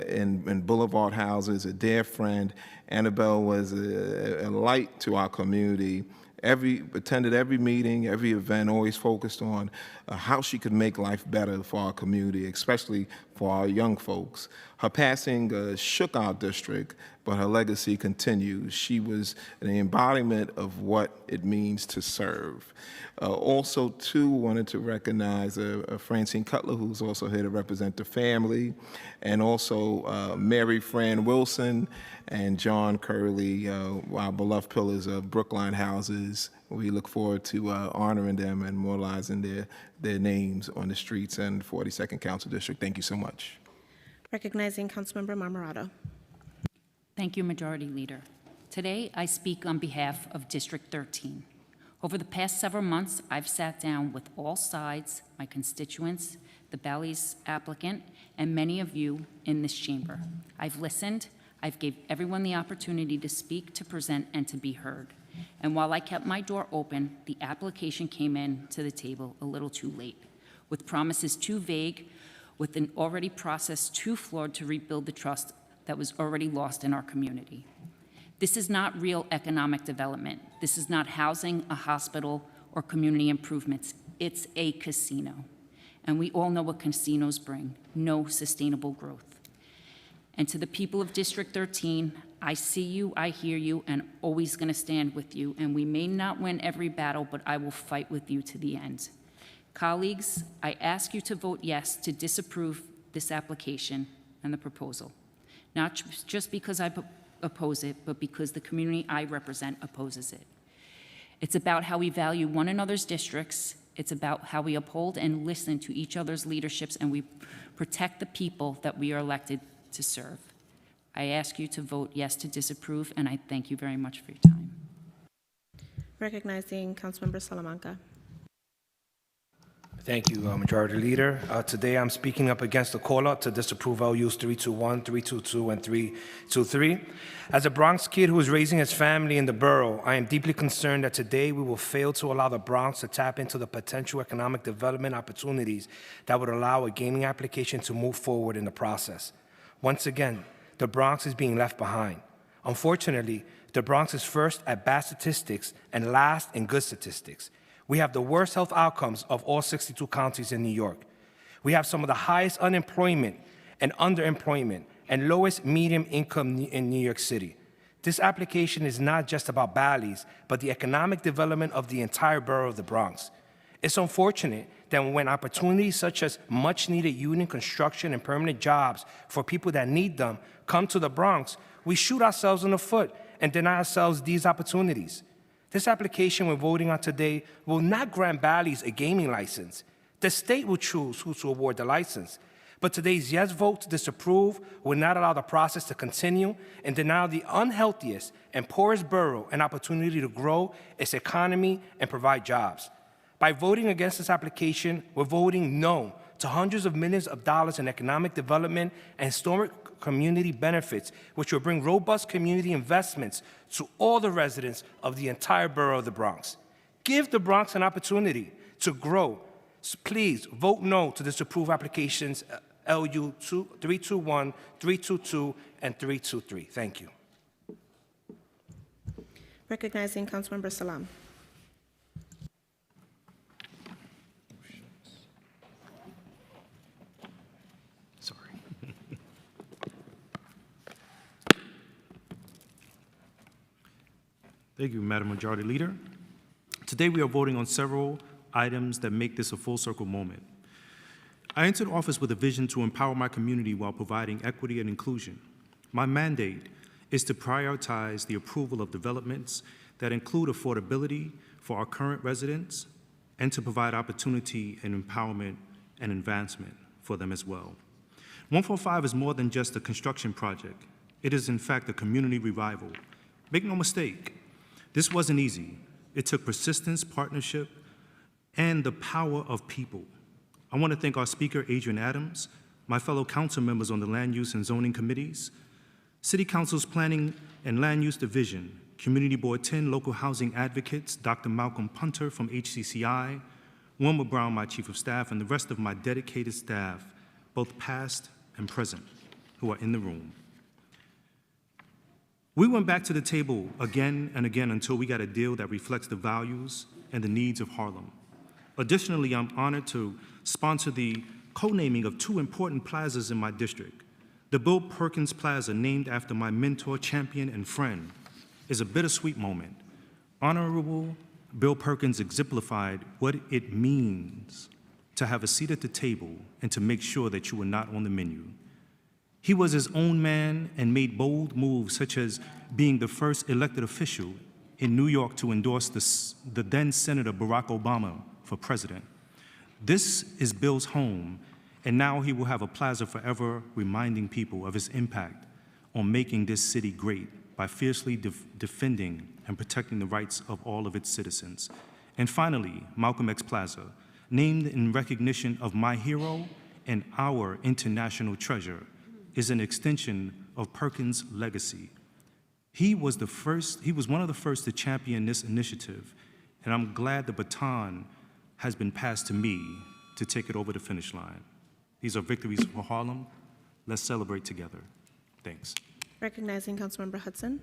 in Boulevard Houses, a dear friend. Annabelle was a light to our community. Attended every meeting, every event, always focused on how she could make life better for our community, especially for our young folks. Her passing shook our district, but her legacy continues. She was an embodiment of what it means to serve. Also, too, wanted to recognize Francine Cutler, who's also here to represent the family, and also Mary Fran Wilson and John Curley, our beloved pillars of Brookline Houses. We look forward to honoring them and memorializing their names on the streets and 42nd Council District. Thank you so much. Recognizing Councilmember Marmorato. Thank you, Majority Leader. Today, I speak on behalf of District 13. Over the past several months, I've sat down with all sides, my constituents, the Bally's applicant, and many of you in this chamber. I've listened. I've gave everyone the opportunity to speak, to present, and to be heard. And while I kept my door open, the application came in to the table a little too late, with promises too vague, with an already process too flawed to rebuild the trust that was already lost in our community. This is not real economic development. This is not housing, a hospital, or community improvements. It's a casino. And we all know what casinos bring: no sustainable growth. And to the people of District 13, I see you, I hear you, and always going to stand with you. And we may not win every battle, but I will fight with you to the end. Colleagues, I ask you to vote yes to disapprove this application and the proposal. Not just because I oppose it, but because the community I represent opposes it. It's about how we value one another's districts. It's about how we uphold and listen to each other's leaderships, and we protect the people that we are elected to serve. I ask you to vote yes to disapprove, and I thank you very much for your time. Recognizing Councilmember Salamanca. Thank you, Majority Leader. Today I'm speaking up against the call-out to disapprove LUs 321, 322, and 323. As a Bronx kid who is raising his family in the borough, I am deeply concerned that today we will fail to allow the Bronx to tap into the potential economic development opportunities that would allow a gaming application to move forward in the process. Once again, the Bronx is being left behind. Unfortunately, the Bronx is first at bad statistics and last in good statistics. We have the worst health outcomes of all 62 counties in New York. We have some of the highest unemployment and underemployment and lowest median income in New York City. This application is not just about Bally's, but the economic development of the entire borough of the Bronx. It's unfortunate that when opportunities such as much-needed union construction and permanent jobs for people that need them come to the Bronx, we shoot ourselves in the foot and deny ourselves these opportunities. This application we're voting on today will not grant Bally's a gaming license. The state will choose who to award the license. But today's yes vote to disapprove will not allow the process to continue and deny the unhealthiest and poorest borough an opportunity to grow its economy and provide jobs. By voting against this application, we're voting no to hundreds of millions of dollars in economic development and historic community benefits, which will bring robust community investments to all the residents of the entire borough of the Bronx. Give the Bronx an opportunity to grow. So please vote no to disapprove applications LU 321, 322, and 323. Thank you. Recognizing Councilmember Salam. Thank you, Madam Majority Leader. Today we are voting on several items that make this a full circle moment. I entered office with a vision to empower my community while providing equity and inclusion. My mandate is to prioritize the approval of developments that include affordability for our current residents and to provide opportunity and empowerment and advancement for them as well. 145 is more than just a construction project. It is in fact a community revival. Make no mistake, this wasn't easy. It took persistence, partnership, and the power of people. I want to thank our Speaker, Adrian Adams, my fellow council members on the Land Use and Zoning Committees, City Council's Planning and Land Use Division, Community Board 10 local housing advocates, Dr. Malcolm Punter from HCCI, Wilma Brown, my Chief of Staff, and the rest of my dedicated staff, both past and present, who are in the room. We went back to the table again and again until we got a deal that reflects the values and the needs of Harlem. Additionally, I'm honored to sponsor the co-naming of two important plazas in my district. The Bill Perkins Plaza, named after my mentor, champion, and friend, is a bittersweet moment. Honorable Bill Perkins exemplified what it means to have a seat at the table and to make sure that you were not on the menu. He was his own man and made bold moves, such as being the first elected official in New York to endorse the then Senator Barack Obama for president. This is Bill's home, and now he will have a plaza forever reminding people of his impact on making this city great by fiercely defending and protecting the rights of all of its citizens. And finally, Malcolm X Plaza, named in recognition of my hero and our international treasure, is an extension of Perkins' legacy. He was one of the first to champion this initiative, and I'm glad the baton has been passed to me to take it over the finish line. These are victories for Harlem. Let's celebrate together. Thanks. Recognizing Councilmember Hudson.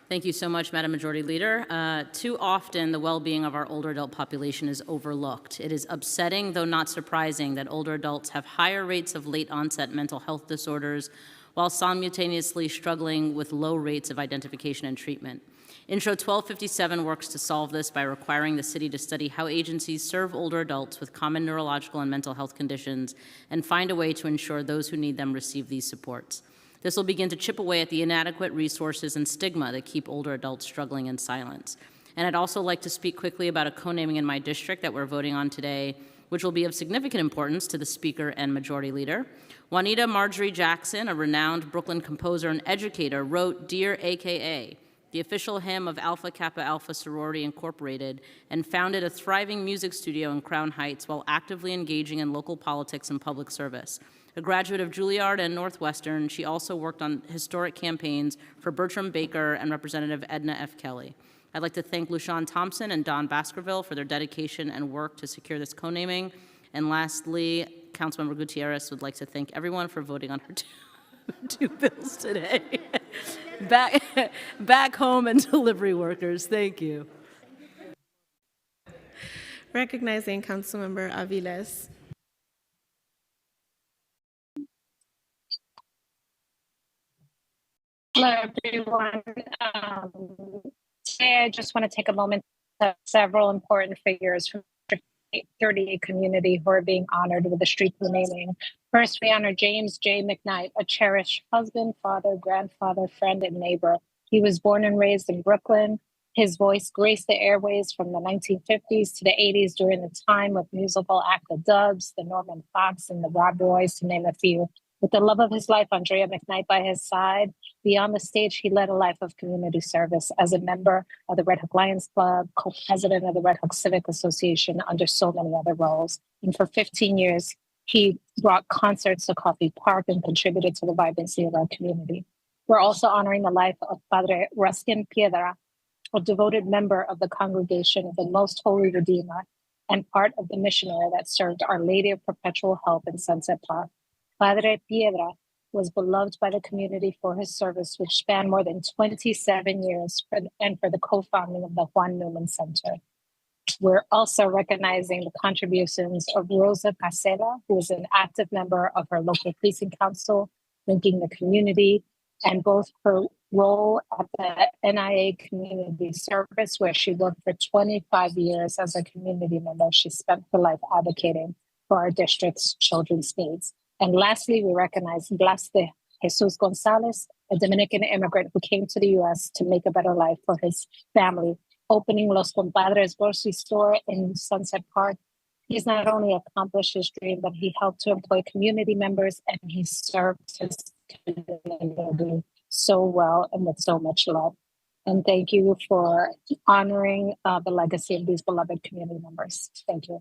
Thank you so much, Madam Majority Leader. Too often, the well-being of our older adult population is overlooked. It is upsetting, though not surprising, that older adults have higher rates of late-onset mental health disorders while simultaneously struggling with low rates of identification and treatment. Intro 1257 works to solve this by requiring the city to study how agencies serve older adults with common neurological and mental health conditions and find a way to ensure those who need them receive these supports. This will begin to chip away at the inadequate resources and stigma that keep older adults struggling in silence. And I'd also like to speak quickly about a co-naming in my district that we're voting on today, which will be of significant importance to the Speaker and Majority Leader. Juanita Marjorie Jackson, a renowned Brooklyn composer and educator, wrote Dear AKA, the official hymn of Alpha Kappa Alpha Sorority Incorporated, and founded a thriving music studio in Crown Heights while actively engaging in local politics and public service. A graduate of Juilliard and Northwestern, she also worked on historic campaigns for Bertram Baker and Representative Edna F. Kelly. I'd like to thank Lushawn Thompson and Don Baskerville for their dedication and work to secure this co-naming. And lastly, Councilmember Gutierrez would like to thank everyone for voting on her two bills today. Back home and delivery workers, thank you. Recognizing Councilmember Aviles. Hello, everyone. Today, I just want to take a moment to have several important figures from the 38 community who are being honored with the street renaming. First, we honor James J. McKnight, a cherished husband, father, grandfather, friend, and neighbor. He was born and raised in Brooklyn. His voice graced the airways from the 1950s to the 80s during the time of musical act The Dubs, the Norman Fox, and the Rob Roys, to name a few. With the love of his life, Andrea McKnight, by his side, beyond the stage, he led a life of community service as a member of the Red Hook Lions Club, co-president of the Red Hook Civic Association, under so many other roles. And for 15 years, he brought concerts to Coffey Park and contributed to the vibrancy of our community. We're also honoring the life of Padre Ruskin Piedra, a devoted member of the Congregation of the Most Holy Redeemer and part of the missionary that served Our Lady of Perpetual Help in Sunset Park. Padre Piedra was beloved by the community for his service, which spanned more than 27 years, and for the co-founding of the Juan Newman Center. We're also recognizing the contributions of Rosa Casella, who is an active member of her local precinct council, linking the community, and both her role at the NIA Community Service, where she worked for 25 years as a community member. She spent her life advocating for our district's children's needs. And lastly, we recognize Blas de Jesus Gonzalez, a Dominican immigrant who came to the U.S. to make a better life for his family, opening Los Compadres grocery store in Sunset Park. He's not only accomplished his dream, but he helped to employ community members, and he served his community so well and with so much love. And thank you for honoring the legacy of these beloved community members. Thank you.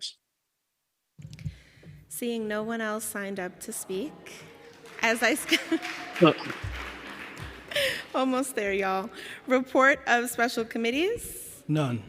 Seeing no one else signed up to speak, as I almost there, y'all. Report of special committees. None.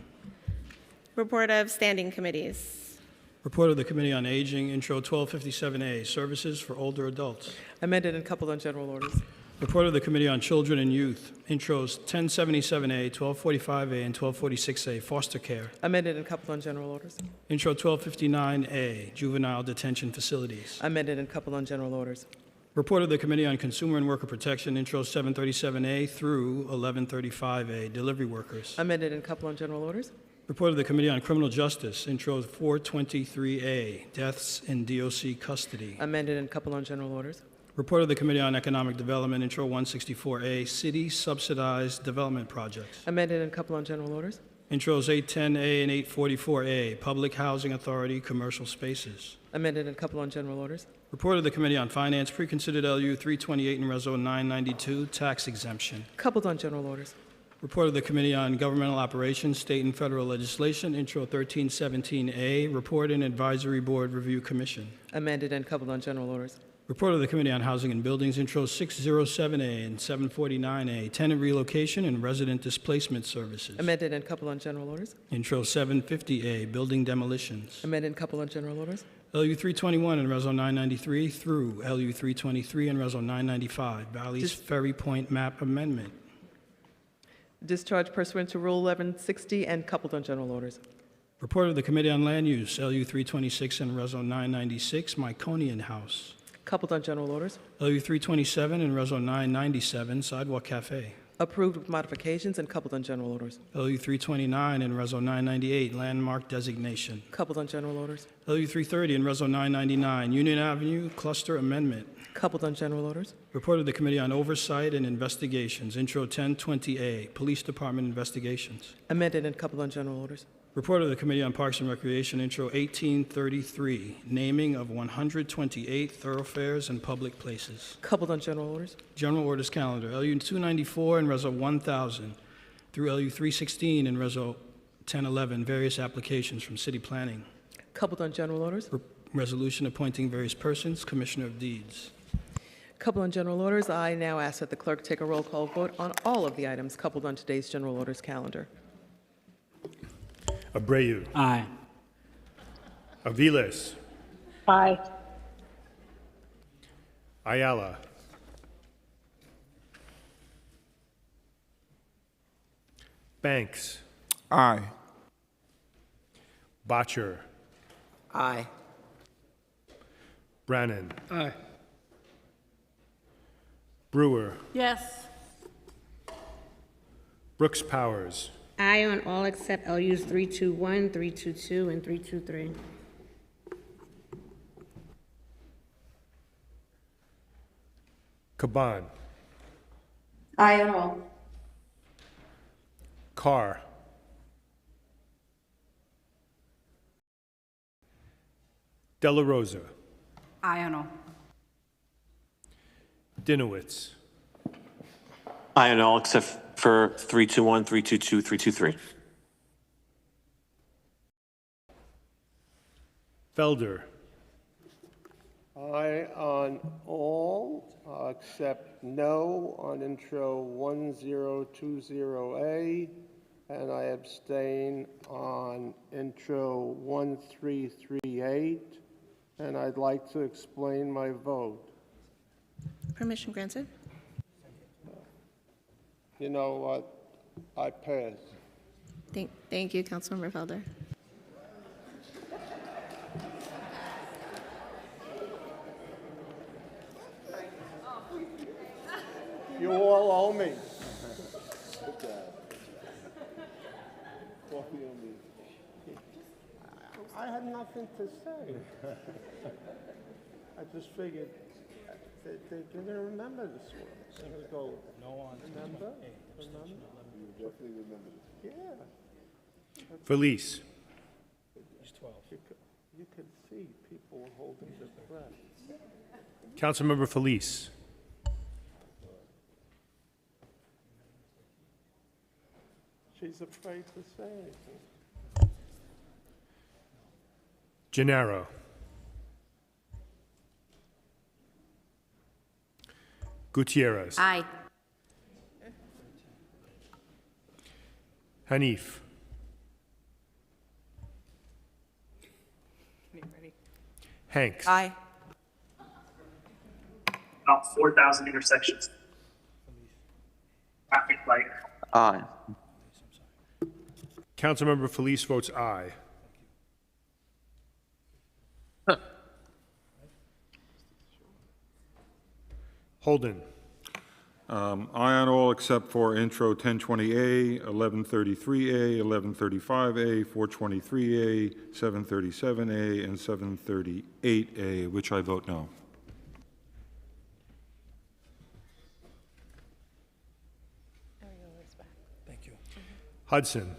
Report of standing committees. Report of the Committee on Aging, Intro 1257A, Services for Older Adults. Amended and coupled on general orders. Report of the Committee on Children and Youth, Intros 1077A, 1245A, and 1246A, Foster Care. Amended and coupled on general orders. Intro 1259A, Juvenile Detention Facilities. Amended and coupled on general orders. Report of the Committee on Consumer and Worker Protection, Intros 737A through 1135A, Delivery Workers. Amended and coupled on general orders. Report of the Committee on Criminal Justice, Intro 423A, Deaths in DOC Custody. Amended and coupled on general orders. Report of the Committee on Economic Development, Intro 164A, City Subsidized Development Projects. Amended and coupled on general orders. Intros 810A and 844A, Public Housing Authority Commercial Spaces. Amended and coupled on general orders. Report of the Committee on Finance, Preconsidered LU 328 and Reso 992, Tax Exemption. Coupled on general orders. Report of the Committee on Governmental Operations, State and Federal Legislation, Intro 1317A, Report and Advisory Board Review Commission. Amended and coupled on general orders. Report of the Committee on Housing and Buildings, Intro 607A and 749A, Tenant Relocation and Resident Displacement Services. Amended and coupled on general orders. Intro 750A, Building Demolitions. Amended and coupled on general orders. LU 321 and Reso 993 through LU 323 and Reso 995, Valley's Ferry Point Map Amendment. Discharge pursuant to Rule 1160 and coupled on general orders. Report of the Committee on Land Use, LU 326 and Reso 996, Myconian House. Coupled on general orders. LU 327 and Reso 997, Sidewalk Cafe. Approved with modifications and coupled on general orders. LU 329 and Reso 998, Landmark Designation. Coupled on general orders. LU 330 and Reso 999, Union Avenue Cluster Amendment. Coupled on general orders. Report of the Committee on Oversight and Investigations, Intro 1020A, Police Department Investigations. Amended and coupled on general orders. Report of the Committee on Parks and Recreation, Intro 1833, Naming of 128 thoroughfares and public places. Coupled on general orders. General Orders Calendar, LU 294 and Reso 1000, through LU 316 and Reso 1011, various applications from City Planning. Coupled on general orders. Resolution appointing various persons, Commissioner of Deeds. Coupled on general orders, I now ask that the clerk take a roll call vote on all of the items coupled on today's general orders calendar. Abreu. Aye. Aviles. Aye. Ayala. Banks. Aye. Botcher. Aye. Brannan. Aye. Brewer. Yes. Brooks Powers. Aye on all except LUs 321, 322, and 323. Caban. Aye on all. Carr. Della Rosa. Aye on all. Dinowitz. Aye on all except for 321, 322, 323. Felder. Aye on all, except no on intro 1020A, and I abstain on intro 1338, and I'd like to explain my vote. Permission granted. You know what? I pass. Thank you, Councilmember Felder. You all owe me. I had nothing to say. I just figured they're going to remember this one. They're going to go, remember? Remember? You definitely remember this. Yeah. Felice. You could see people holding their breath. Councilmember Felice. She's afraid to say anything. Gennaro. Gutierrez. Aye. Hanif. Hanks. Aye. About 4,000 intersections. Traffic light. Aye. Councilmember Felice votes aye. Holden. Aye on all except for intro 1020A, 1133A, 1135A, 423A, 737A, and 738A, which I vote no. Thank you. Hudson.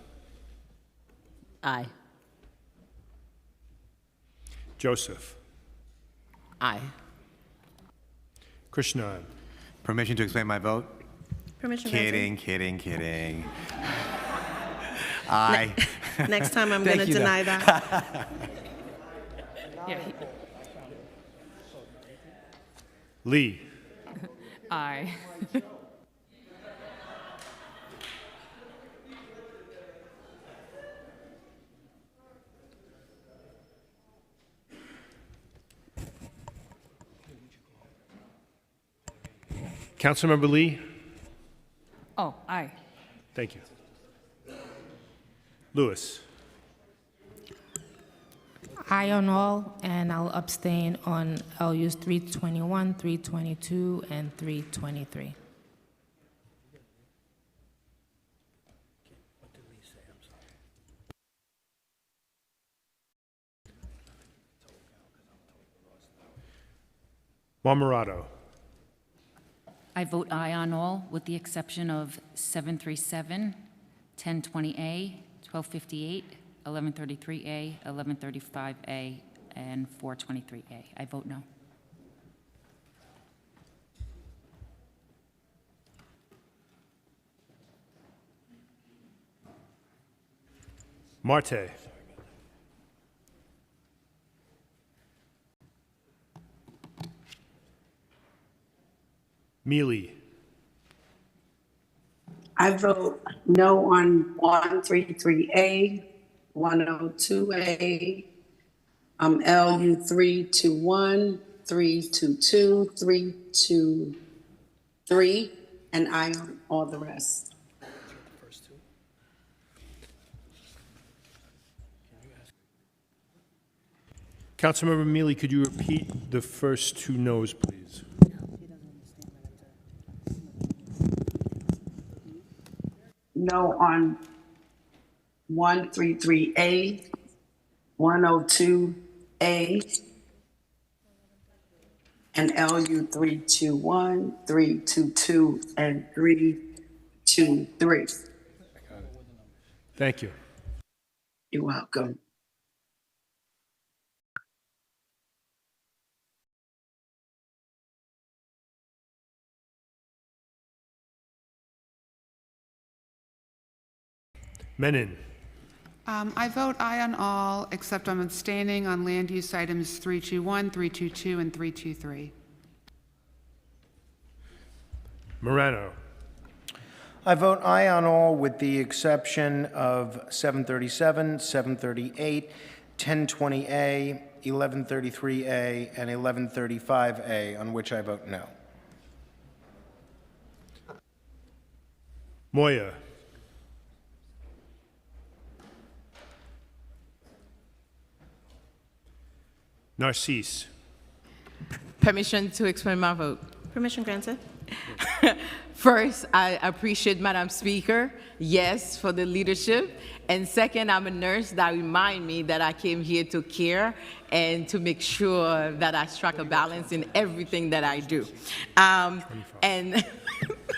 Aye. Joseph. Aye. Krishnan. Permission to explain my vote? Permission Kidding, granted. kidding. Aye. Next time I'm going to Thank you, deny though. that. Lee. Aye. Councilmember Lee. Oh, aye. Thank you. Lewis. Aye on all, and I'll abstain on LUs 321, 322, and 323. Marmorato. I vote aye on all, with the exception of 737, 1020A, 1258, 1133A, 1135A, and 423A. I vote no. Marte. Mealy. I vote no on 133A, 102A, LU 321, 322, 323, and I on all the rest. Councilmember Mealy, could you repeat the first two noes, please? No on 133A, 102A, and LU 321, 322, and 323. Thank you. You're welcome. Menon. I vote aye on all, except I'm abstaining on land use items 321, 322, and 323. Morano. I vote aye on all with the exception of 737, 738, 1020A, 1133A, and 1135A, on which I vote no. Moya. Narcisse. Permission to explain my vote. Permission granted. First, I appreciate Madam Speaker, yes, for the leadership. And second, I'm a nurse that remind me that I came here to care and to make sure that I strike a balance in everything that I do. And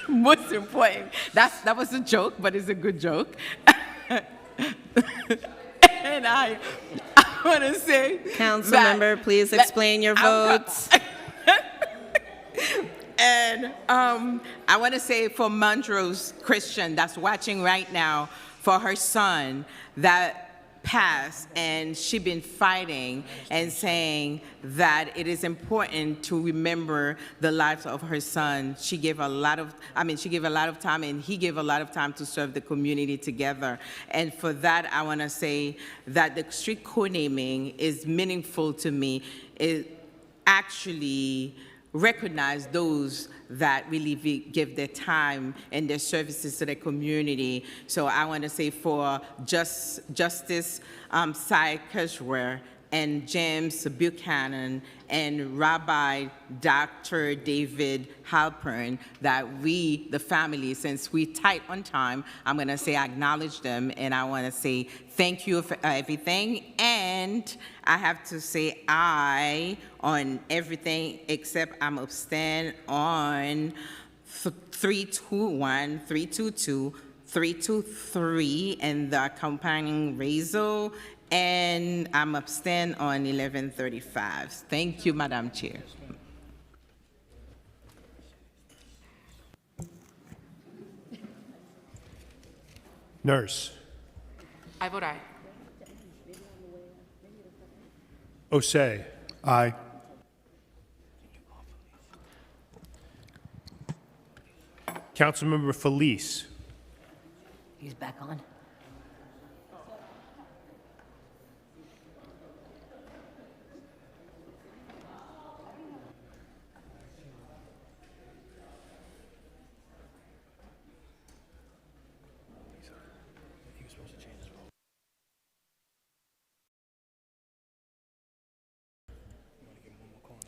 most important, that was a joke, but it's a good joke. And I want to say, Councilmember, please explain your votes. And I want to say for Montrose Christian that's watching right now, for her son that passed, and she been fighting and saying that it is important to remember the lives of her son. She gave a lot of, she gave a lot of time, and he gave a lot of time to serve the community together. And for that, I want to say that the street co-naming is meaningful to me. It actually recognize those that really give their time and their services to the community. So I want to say for Justice Cy Kirschwer and James Buchanan and Rabbi Dr. David Halpern, that we, the family, since we tight on time, I'm going to say I acknowledge them, and I want to say thank you for everything. And I have to say aye on everything except I'm abstain on 321, 322, 323, and the accompanying resolution. And I'm abstain on 1135. Thank you, Madam Chair. Nurse. I vote aye. Osei. Aye. Councilmember Felice. He's back on.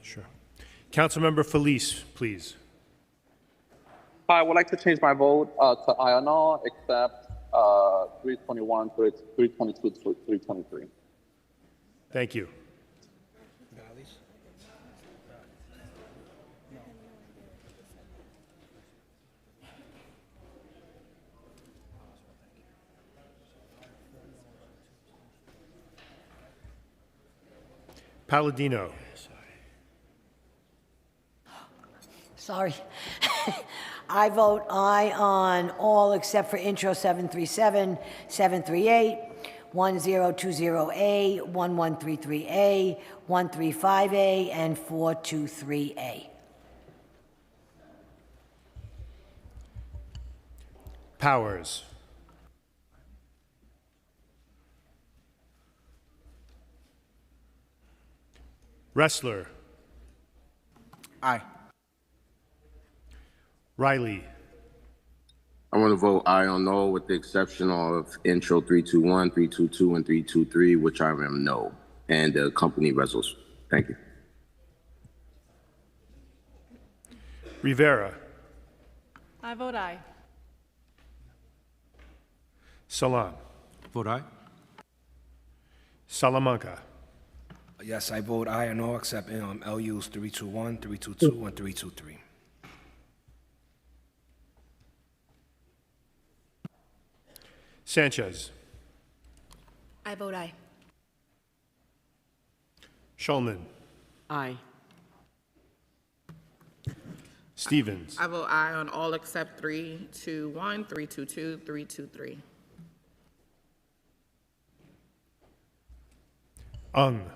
Sure. Councilmember Felice, please. I would like to change my vote to aye on all except 321, 322, 323. Thank you. Palladino. Sorry. I vote aye on all except for intro 737, 738, 1020A, 1133A, 135A, and 423A. Powers. Wrestler. Aye. Riley. I want to vote aye on all with the exception of intro 321, 322, and 323, which I am no, and the company resolution. Thank you. Rivera. I vote aye. Salam. Vote aye. Salamanca. Yes, I vote aye on all except LUs 321, 322, and 323. Sanchez. I vote aye. Shulman. Aye. Stevens. I vote aye on all except 321, 322, 323. Ung.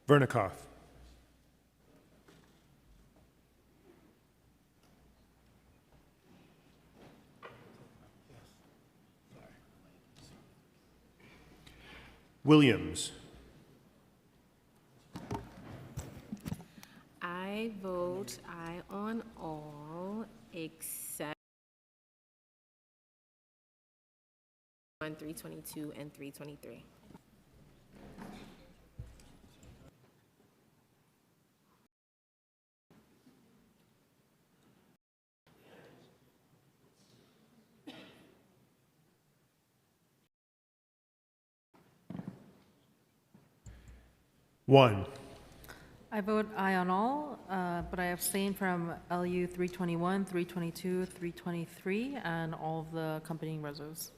Vernikoff. Williams. I vote aye on all except 322 and 323. One. I vote aye on all, but I abstain from LU 321, 322, 323, and all of the accompanying resos.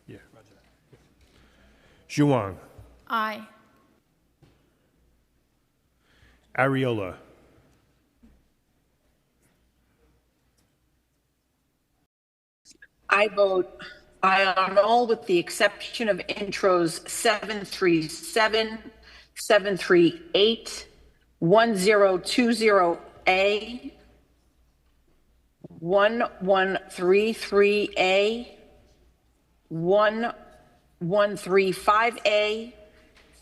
Yeah. Zhuang. Aye. Ariola. I vote aye on all with the exception of intros 737, 738, 1020A, 1133A, 1135A,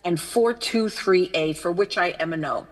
and 423A, for which I am a no.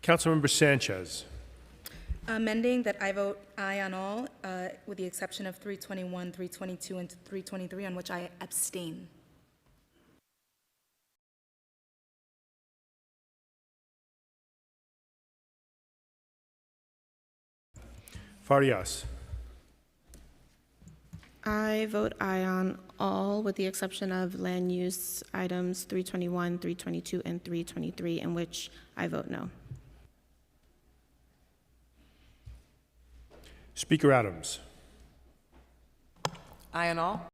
Councilmember Sanchez. Amending that I vote aye on all, with the exception of 321, 322, and 323, on which I abstain. Farias. I vote aye on all with the exception of land use items 321, 322, and 323, in which I vote no. Speaker Adams. Aye on all.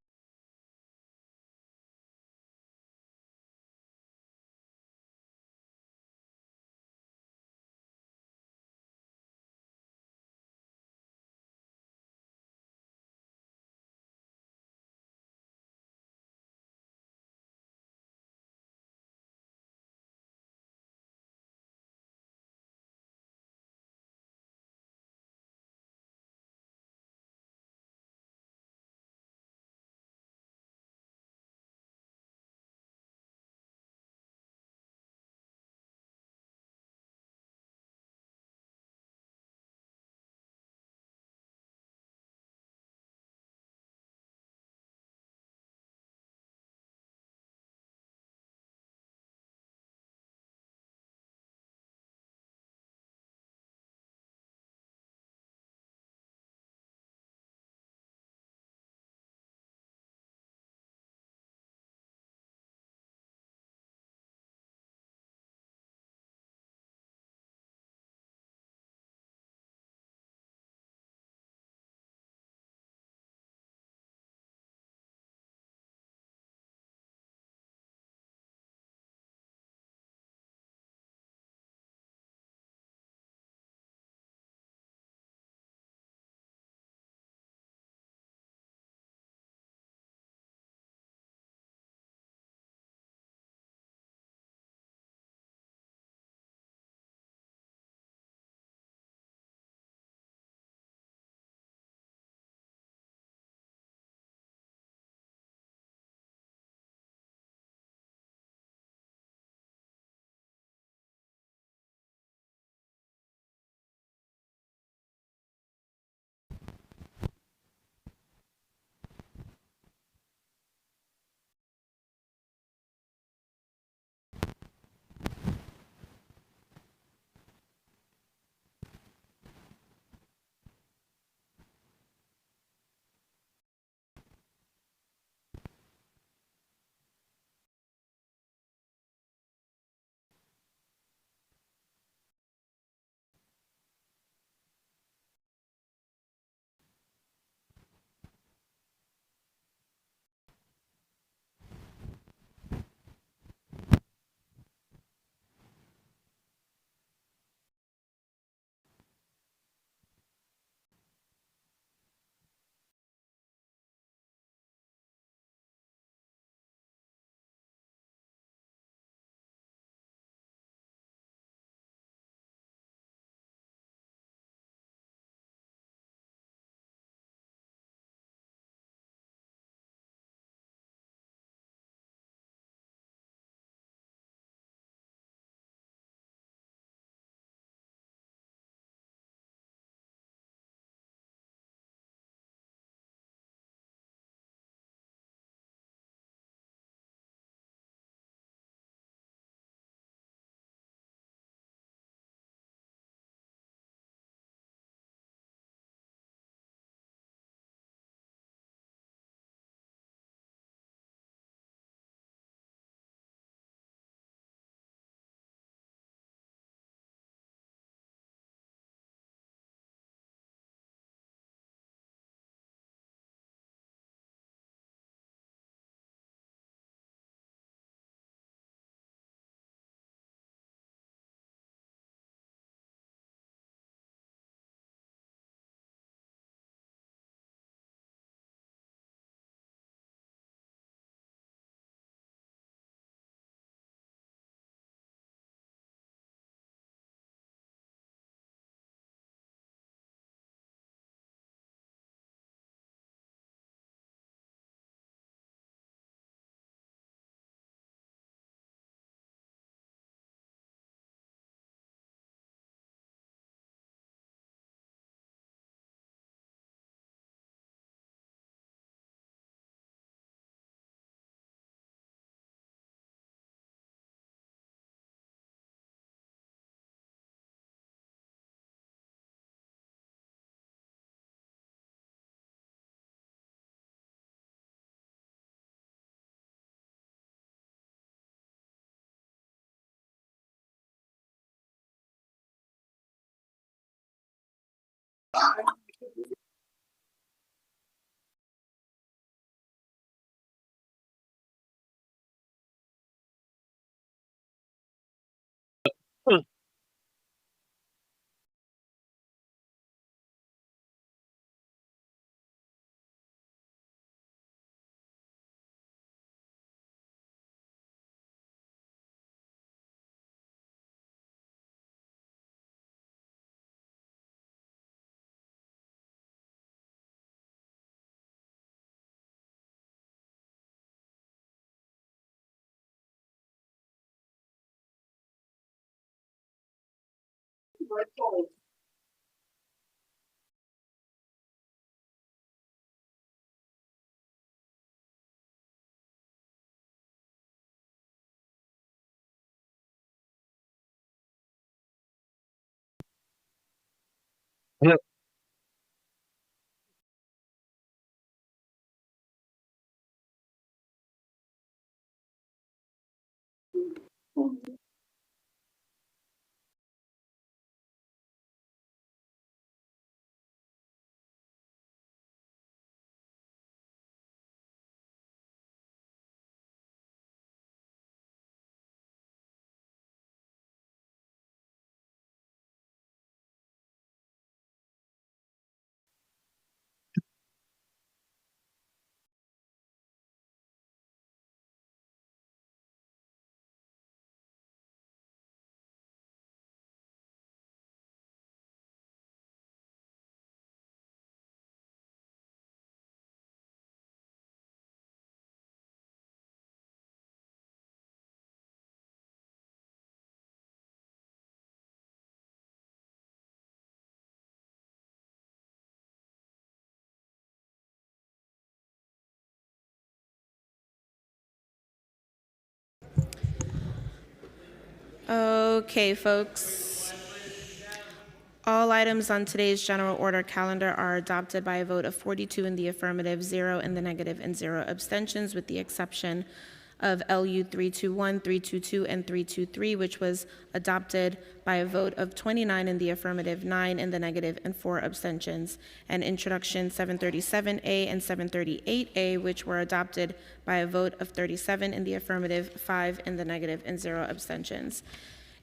Okay, folks. All items on today's general order calendar are adopted by a vote of 42 in the affirmative, 0 in the negative, and 0 abstentions, with the exception of LU 321, 322, and 323, which was adopted by a vote of 29 in the affirmative, 9 in the negative, and 4 abstentions, and Introduction 737A and 738A, which were adopted by a vote of 37 in the affirmative, 5 in the negative, and 0 abstentions.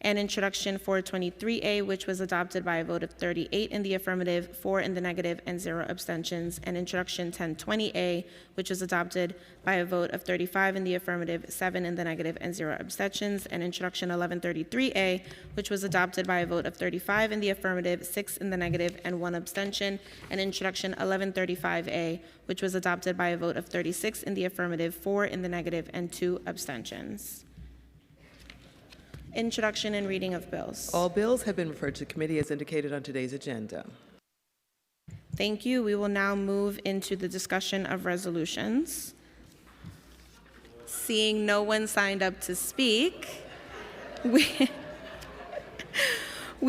And Introduction 423A, which was adopted by a vote of 38 in the affirmative, 4 in the negative, and 0 abstentions. And Introduction 1020A, which was adopted by a vote of 35 in the affirmative, 7 in the negative, and 0 abstentions. And Introduction 1133A, which was adopted by a vote of 35 in the affirmative, 6 in the negative, and 1 abstention. And Introduction 1135A, which was adopted by a vote of 36 in the affirmative, 4 in the negative, and 2 abstentions. Introduction and reading of bills. All bills have been referred to committee as indicated on today's agenda. Thank you. We will now move into the discussion of resolutions. Seeing no one signed up to speak, we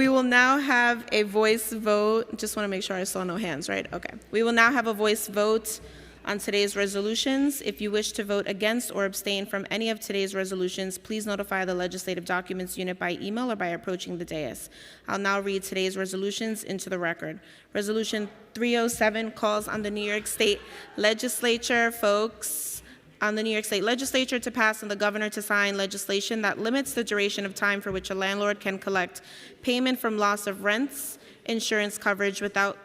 will now have a voice vote. Just want to make sure I saw no hands, right? Okay. We will now have a voice vote on today's resolutions. If you wish to vote against or abstain from any of today's resolutions, please notify the Legislative Documents Unit by email or by approaching the dais. I'll now read today's resolutions into the record. Resolution 307 calls on the New York State Legislature, on the New York State Legislature to pass and the governor to sign legislation that limits the duration of time for which a landlord can collect payment from loss of rents, insurance coverage without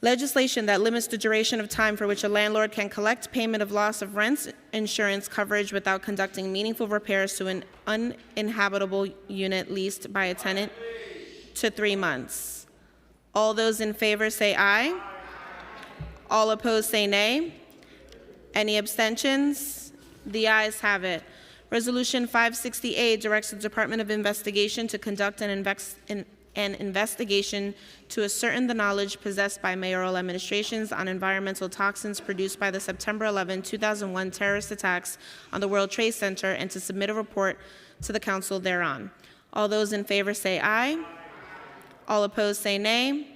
legislation that limits the duration of time for which a landlord can collect payment of loss of rents insurance coverage without conducting meaningful repairs to an uninhabitable unit leased by a tenant to 3 months. All those in favor say aye. All opposed say nay. Any abstentions? The ayes have it. Resolution 560A directs the Department of Investigation to conduct an investigation to ascertain the knowledge possessed by mayoral administrations on environmental toxins produced by the September 11, 2001 terrorist attacks on the World Trade Center and to submit a report to the council thereon. All those in favor say aye. All opposed say nay.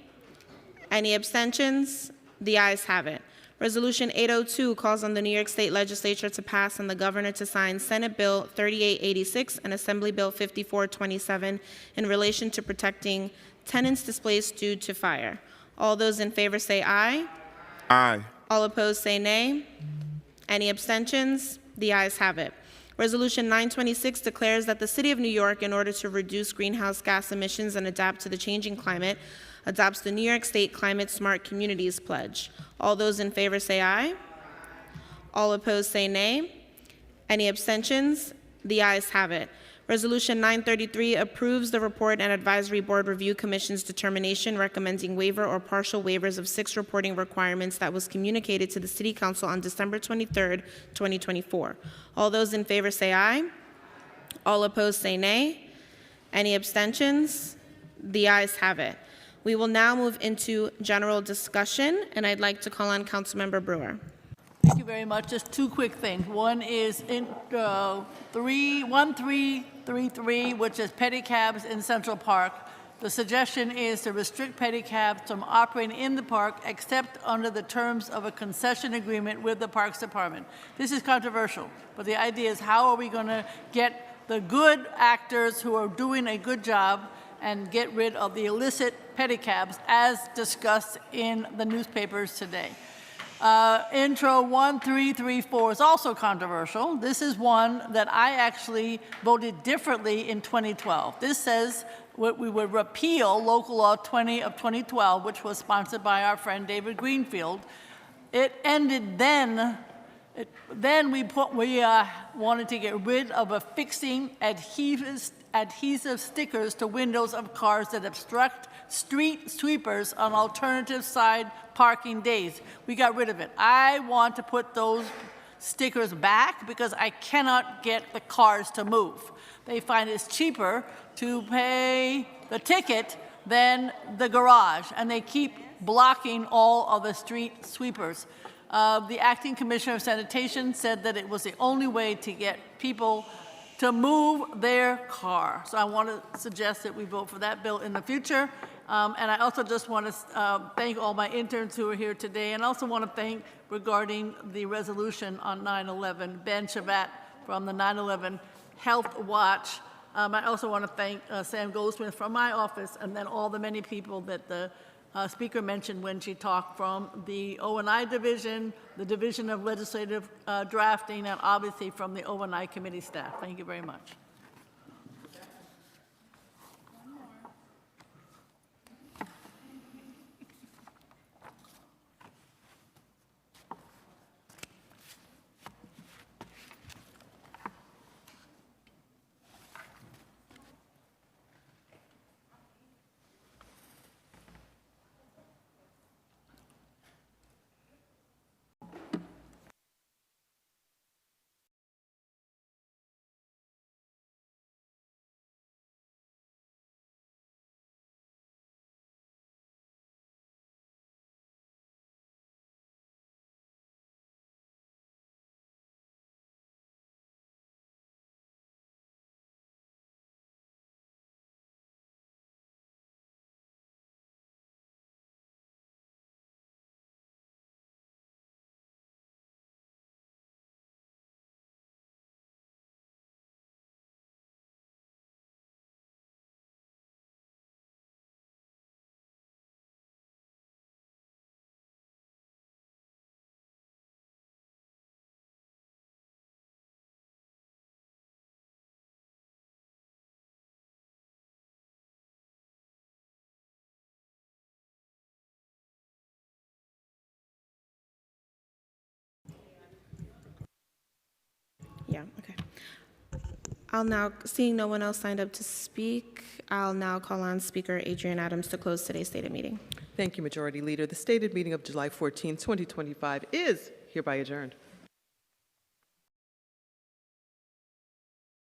Any abstentions? The ayes have it. Resolution 802 calls on the New York State Legislature to pass and the governor to sign Senate Bill 3886 and Assembly Bill 5427 in relation to protecting tenants displaced due to fire. All those in favor say aye. Aye. All opposed say nay. Any abstentions? The ayes have it. Resolution 926 declares that the City of New York, in order to reduce greenhouse gas emissions and adapt to the changing climate, adopts the New York State Climate Smart Communities Pledge. All those in favor say aye. All opposed say nay. Any abstentions? The ayes have it. Resolution 933 approves the report and advisory board review commission's determination recommending waiver or partial waivers of 6 reporting requirements that was communicated to the City Council on December 23rd, 2024. All those in favor say aye. All opposed say nay. Any abstentions? The ayes have it. We will now move into general discussion, and I'd like to call on Councilmember Brewer. Thank you very much. Just 2 quick things. One is in 1333, which is pedicabs in Central Park. The suggestion is to restrict pedicabs from operating in the park except under the terms of a concession agreement with the Parks Department. This is controversial, but the idea is how are we going to get the good actors who are doing a good job and get rid of the illicit pedicabs as discussed in the newspapers today. Intro 1334 is also controversial. This is one that I actually voted differently in 2012. This says we would repeal Local Law 20 of 2012, which was sponsored by our friend David Greenfield. It ended then. Then we wanted to get rid of affixing adhesive stickers to windows of cars that obstruct street sweepers on alternative side parking days. We got rid of it. I want to put those stickers back because I cannot get the cars to move. They find it's cheaper to pay the ticket than the garage, and they keep blocking all of the street sweepers. The acting commissioner of sanitation said that it was the only way to get people to move their car. So I want to suggest that we vote for that bill in the future. And I also just want to thank all my interns who are here today, and also want to thank, regarding the resolution on 9/11, Ben Shavat from the 9/11 Health Watch. I also want to thank Sam Goldsmith from my office, and then all the many people that the speaker mentioned when she talked from the O&I division, the Division of Legislative Drafting, and obviously from the O&I committee staff. Thank you very much. Yeah, okay. I'll now, seeing no one else signed up to speak, I'll now call on Speaker Adrian Adams to close today's stated meeting. Thank you, Majority Leader. The stated meeting of July 14, 2025 is hereby adjourned.